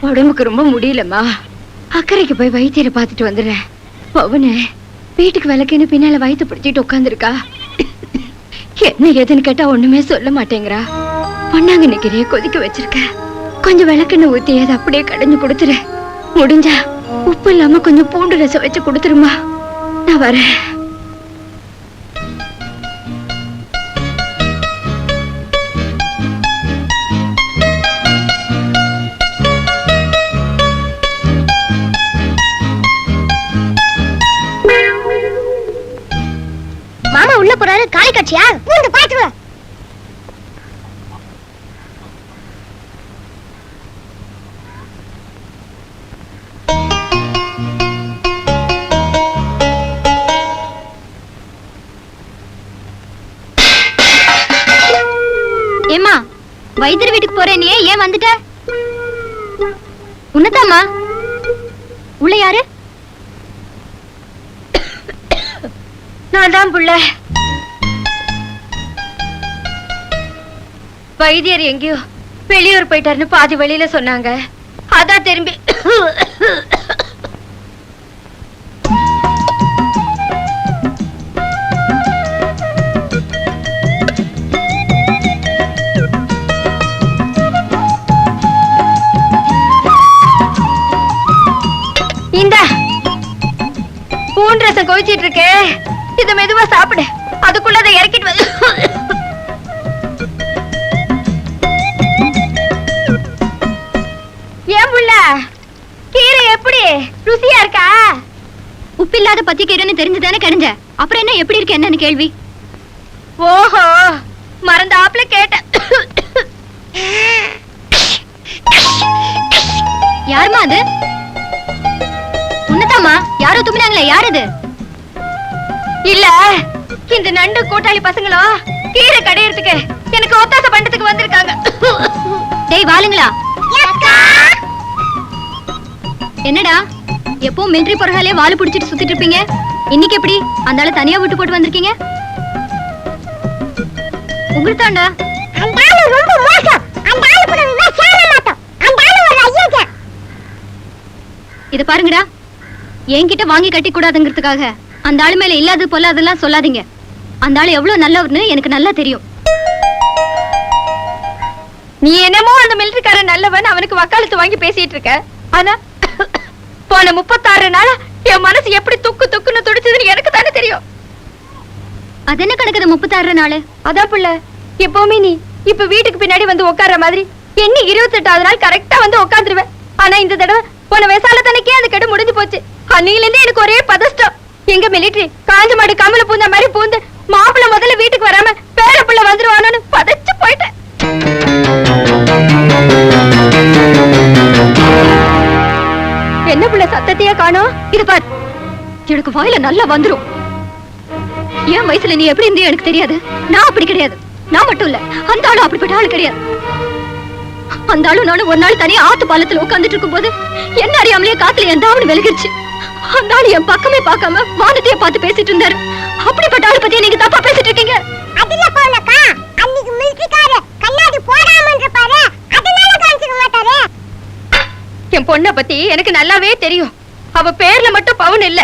உடம்புக்கு ரொம்ப முடியலம்மா. அக்கறைக்கு போய் வைத்தியரை பார்த்துட்டு வந்துடுறேன். பவனு வீட்டுக்கு விளக்குன்னு பின்னால வயிற்று பிடிச்சிட்டு உட்காந்துருக்கா. என்ன ஏதுன்னு கேட்டா ஒண்ணுமே சொல்ல மாட்டேங்கிறா. பொன்னாங்க நிக்கிறே கொதிக்க வச்சிருக்க. கொஞ்சம் விளக்குன்னு ஊத்தி அதை அப்படியே கடைஞ்சு கொடுத்துரு. முடிஞ்சா உப்பு இல்லாம கொஞ்சம் பூண்டு ரசம் வச்சு கொடுத்துருமா. நான் வரேன்.
மாமா உள்ள போறாரு. காளி காட்சியா? பூந்து பாத்து வா.
ஏம்மா, வைத்தியர் வீட்டுக்கு போறேன், நீ ஏன் வந்துட்ட? உன்னதாம்மா. உள்ள யாரு?
நான் தான் புள்ள. வைத்தியர் எங்கேயோ வெளியூர் போயிட்டாருன்னு பாதி வழியில சொன்னாங்க. அதான் திரும்பி இந்த பூண்டு ரசம் கொதிச்சிட்டு இருக்கே, இத மெதுவா சாப்பிடு. அதுக்குள்ள அதை இறக்கிட்டு வந்து. ஏன் புள்ள, கீரை எப்படி ருசியா இருக்கா?
உப்பில்லாத பச்சை கீரைன்னு தெரிஞ்சுதானே கடைஞ்ச. அப்புறம் என்ன எப்படி இருக்கு என்னன்னு கேள்வி?
ஓஹோ, மறந்தாப்புல கேட்ட.
யாருமா அது? உன்னதாமா. யாரோ தும்பினாங்களே, யார் அது?
இல்ல, இந்த நண்டு கூட்டாளி பசங்களும் கீரை கடையறதுக்கு எனக்கு ஒத்தாசை பண்றதுக்கு வந்திருக்காங்க.
டேய் வாளுங்களா, என்னடா எப்பவும் மிலிட்டரி போறாலே வாளு பிடிச்சிட்டு சுத்திட்டு இருப்பீங்க. இன்னைக்கு எப்படி அந்த ஆளு தனியா விட்டு போட்டு வந்திருக்கீங்க? உங்களுக்கு தாண்டா.
அந்த ஆளு ரொம்ப மோசம். அந்த ஆளு கூட விவசாயம் மாட்டோம். அந்த ஆளு ஒரு ஐயன்.
இத பாருங்கடா, என்கிட்ட வாங்கி கட்டி கூடாதுங்கிறதுக்காக அந்த ஆளு மேல இல்லாத போல அதெல்லாம் சொல்லாதீங்க. அந்த ஆளு எவ்வளவு நல்லவர்னு எனக்கு நல்லா தெரியும்.
நீ என்னமோ அந்த மிலிட்டரிக்காரன் நல்லவன் அவனுக்கு வக்காலத்து வாங்கி பேசிட்டு இருக்க. ஆனா போன 36 நாளா என் மனசு எப்படி துக்கு துக்குன்னு துடிச்சதுன்னு எனக்கு தானே தெரியும்.
அது என்ன கிடக்குது 36 நாள்?
அதான் புள்ள, எப்பவுமே நீ இப்ப வீட்டுக்கு பின்னாடி வந்து உட்கார்ற மாதிரி எண்ணி 28வது நாள் கரெக்டா வந்து உட்காந்துருவேன். ஆனா இந்த தடவை போன விசாலத்தனைக்கே அந்த கெடு முடிஞ்சு போச்சு. அன்னையில இருந்து எனக்கு ஒரே பதஷ்டம். எங்க மிலிட்டரி காஞ்ச மாடு கமல பூந்த மாதிரி பூந்து மாப்பிள்ள முதல்ல வீட்டுக்கு வராம பேர பிள்ளை வந்துருவானு பதச்சு போயிட்டேன். என்ன பிள்ளை சத்தத்தையே காணோம்? இது பார், எனக்கு வாயில நல்லா வந்துரும். என் வயசுல நீ எப்படி இருந்தே எனக்கு தெரியாது. நான் அப்படி கிடையாது. நான் மட்டும் இல்ல, அந்த ஆளும் அப்படிப்பட்ட ஆளு கிடையாது. அந்த ஆளும் நானும் ஒரு நாள் தனியா ஆத்து பாலத்துல உட்கார்ந்துட்டு இருக்கும் போது என்ன அறியாமலேயே காத்துல என் தாவணி விலகிருச்சு. அந்த ஆளு என் பக்கமே பார்க்காம வானத்தையே பார்த்து பேசிட்டு இருந்தாரு. அப்படிப்பட்ட ஆளு பத்தி நீங்க தப்பா பேசிட்டு இருக்கீங்க.
அதுல போலக்கா அன்னைக்கு மிலிட்டரிக்கார கண்ணாடி போடாமன்ற பாரு, அதனால காமிச்சிக்க மாட்டாரே.
என் பொண்ண பத்தி எனக்கு நல்லாவே தெரியும். அவ பேர்ல மட்டும் பவுன் இல்ல,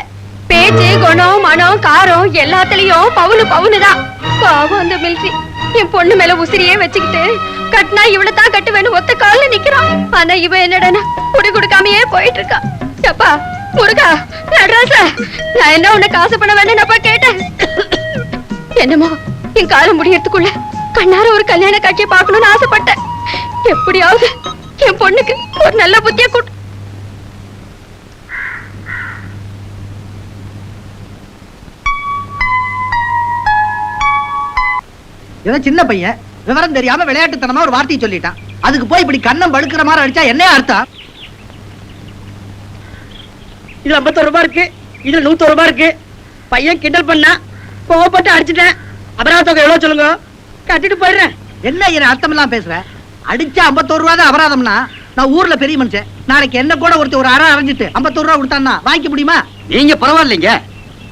பேச்சு குணம் மனம் காரம் எல்லாத்துலயும் பவுனு தான். பாவம் அந்த மிலிட்டரி என் பொண்ணு மேல உசிரியே வச்சுக்கிட்டு கட்டினா இவ்வளவு தான் கட்டுவேன்னு ஒத்த கால்ல நிக்கிறான். ஆனா இவ என்னடா குடி கொடுக்காமையே போயிட்டு இருக்கா. அப்பா முருகா நடராசா, நான் என்ன உன்னை காசு பண்ண வேண்டாம்ப்பா கேட்டேன். என்னமோ என் காலம் முடியறதுக்குள்ள கண்ணார ஒரு கல்யாண காட்சியை பார்க்கணும்னு ஆசைப்பட்டேன். எப்படியாவது என் பொண்ணுக்கு ஒரு நல்ல புத்திய கூட்டு.
இவன் சின்ன பையன், விவரம் தெரியாம விளையாட்டுத்தனமா ஒரு வார்த்தையை சொல்லிட்டான். அதுக்கு போய் இப்படி கண்ணம் படுக்கிற மாதிரி அடிச்சா என்ன அர்த்தம்?
இது 51 ரூபாய் இருக்கு, இதுல 101 ரூபாய் இருக்கு. பையன் கிண்டல் பண்ணா கோவப்பட்டு அடிச்சுட்டேன். அபராத தொகை எவ்வளவு சொல்லுங்க, கட்டிட்டு போயிடுறேன்.
என்ன அர்த்தம் எல்லாம் பேசுற? அடிச்சா 51 ரூபா தான் அபராதம்னா நான் ஊர்ல பெரிய மனுஷன். நாளைக்கு என்ன கூட ஒருத்தர் ஒரு அரை அரைஞ்சிட்டு 51 ரூபா கொடுத்தான்னா வாங்கிக்க முடியுமா?
நீங்க பரவாயில்லைங்க,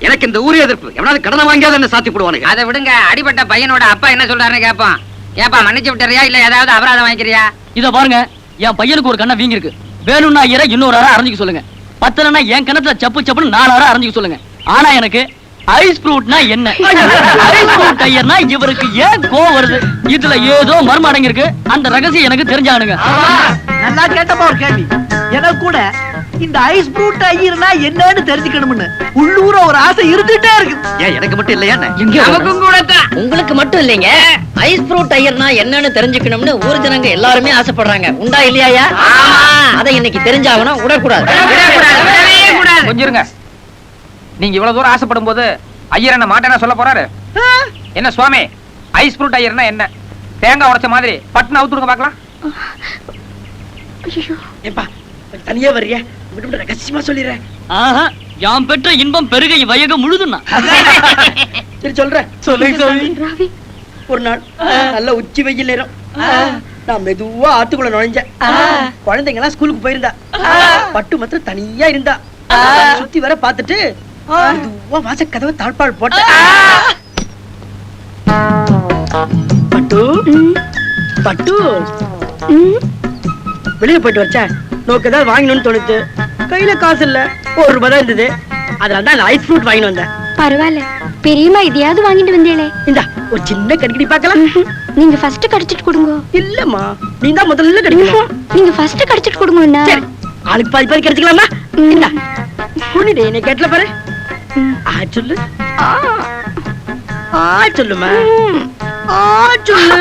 எனக்கு இந்த ஊரே எதிர்ப்பு. எவனாவது கடனை வாங்கியாத என்ன சாத்தி போடுவானுங்க.
அதை விடுங்க, அடிபட்ட பையனோட அப்பா என்ன சொல்றாருன்னு கேட்பான். ஏப்பா மன்னிச்சு விட்டுறியா இல்ல ஏதாவது அபராதம் வாங்கிக்கிறியா?
இத பாருங்க, என் பையனுக்கு ஒரு கண்ணை வீங்கி இருக்கு. வேணும்னா ஐயரை இன்னொரு அரை அரைஞ்சிக்க சொல்லுங்க. பத்தலன்னா என் கணத்துல சப்பு சப்புன்னு 4 அரை அரைஞ்சிக்க சொல்லுங்க. ஆனா எனக்கு ஐஸ் ஃப்ரூட்னா என்ன, ஐஸ் ஃப்ரூட் ஐயர்னா இவருக்கு ஏன் கோவம் வருது? இதுல ஏதோ மர்மம் அடங்கி இருக்கு. அந்த ரகசியம் எனக்கு தெரிஞ்சானுங்க.
நல்லா கேட்டப்பா ஒரு கேள்வி. எனக்கு கூட இந்த ஐஸ் ஃப்ரூட் ஐயர்னா என்னன்னு தெரிஞ்சுக்கணும்னு உள்ளூர ஒரு ஆசை இருந்துட்டே இருக்கு.
ஏன் எனக்கு மட்டும் இல்லையா?
நமக்கும் கூட தான்.
உங்களுக்கு மட்டும் இல்லைங்க, ஐஸ் ஃப்ரூட் ஐயர்னா என்னன்னு தெரிஞ்சுக்கணும்னு ஊர் ஜனங்க எல்லாருமே ஆசைப்படுறாங்க. உண்டா இல்லையா? அதை இன்னைக்கு தெரிஞ்சாகணும், விடக்கூடாது.
கொஞ்சம் இருங்க. நீங்க இவ்வளவு தூரம் ஆசைப்படும் போது ஐயர் என்ன மாட்டேன்னா சொல்ல போறாரு? என்ன சுவாமி, ஐஸ் ஃப்ரூட் ஐயர்னா என்ன? தேங்காய் உடைச்ச மாதிரி பட்டுன்னு அவுத்துடுங்க பாக்கலாம்.
ஏப்பா தனியா வர்றியா? விட்டு ரகசியமா சொல்லிடுறேன்.
ஆஹா, யாம் பெற்ற இன்பம் பெருகை வயகம் முழுதுன்னா.
சரி சொல்றேன்.
ராவி,
ஒரு நாள் நல்ல உச்சி வெயில் நேரம், நான் மெதுவா ஆத்துக்குள்ள நுழைஞ்சேன். குழந்தைங்க எல்லாம் ஸ்கூலுக்கு போயிருந்தா, பட்டு மாத்திரம் தனியா இருந்தா. சுத்தி வர பாத்துட்டு மெதுவா வாச கதவை தாழ்பாள் போட்ட. பட்டு பட்டு வெளியே போயிட்டு வச்சா நோக்கு ஏதாவது வாங்கணும்னு தோணுது. கையில காசு இல்ல, 1 ரூபாய் தான் இருந்தது. அதனாலதான் ஐஸ் ஃப்ரூட் வாங்கிட்டு வந்தேன்.
பரவாயில்ல பெரியம்மா, இதையாவது வாங்கிட்டு வந்தேளே.
இந்தா ஒரு சின்ன கடிக்கடி பார்க்கலாம்.
நீங்க ஃபர்ஸ்ட் கடிச்சிட்டு கொடுங்க.
இல்லம்மா, நீ தான் முதல்ல கடிக்கணும்.
நீங்க ஃபர்ஸ்ட் கடிச்சிட்டு கொடுங்க.
சரி, ஆளுக்கு பாதி பாதி கிடைச்சிக்கலாமா? இந்தா புண்ணிடே, என்ன கேட்டல பாரு. ஆ சொல்லு, ஆ சொல்லுமா, ஆ சொல்லு.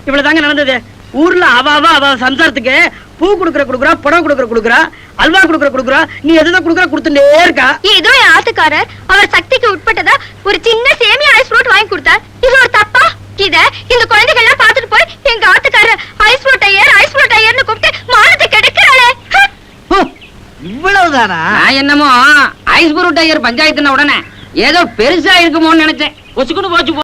இவ்வளவுதாங்க நடந்தது. ஊர்ல அவ சம்சாரத்துக்கு பூ குடுக்குறா, படம் குடுக்குறா, அல்வா குடுக்குறா, நீ எதுதான் கொடுத்துட்டே இருக்கா.
ஏதோ என் ஆத்துக்காரர் அவர் சக்திக்கு உட்பட்டதா ஒரு சின்ன சேமியா ஐஸ் ஃப்ரூட் வாங்கி கொடுத்தார். இது ஒரு தப்பா? இத இந்த குழந்தைகள் எல்லாம் பாத்துட்டு போய் எங்க ஆத்துக்காரர் ஐஸ் ஃப்ரூட் ஐயர்னு கூப்பிட்டு மானத்தை கெடுக்கிறாளே.
இவ்வளவுதானா?
நான் என்னமோ ஐஸ் ஃப்ரூட் ஐயர் பஞ்சாயத்துன உடனே ஏதோ பெருசா இருக்குமோன்னு நினைச்சேன்.
ஒசுக்குன்னு போச்சு.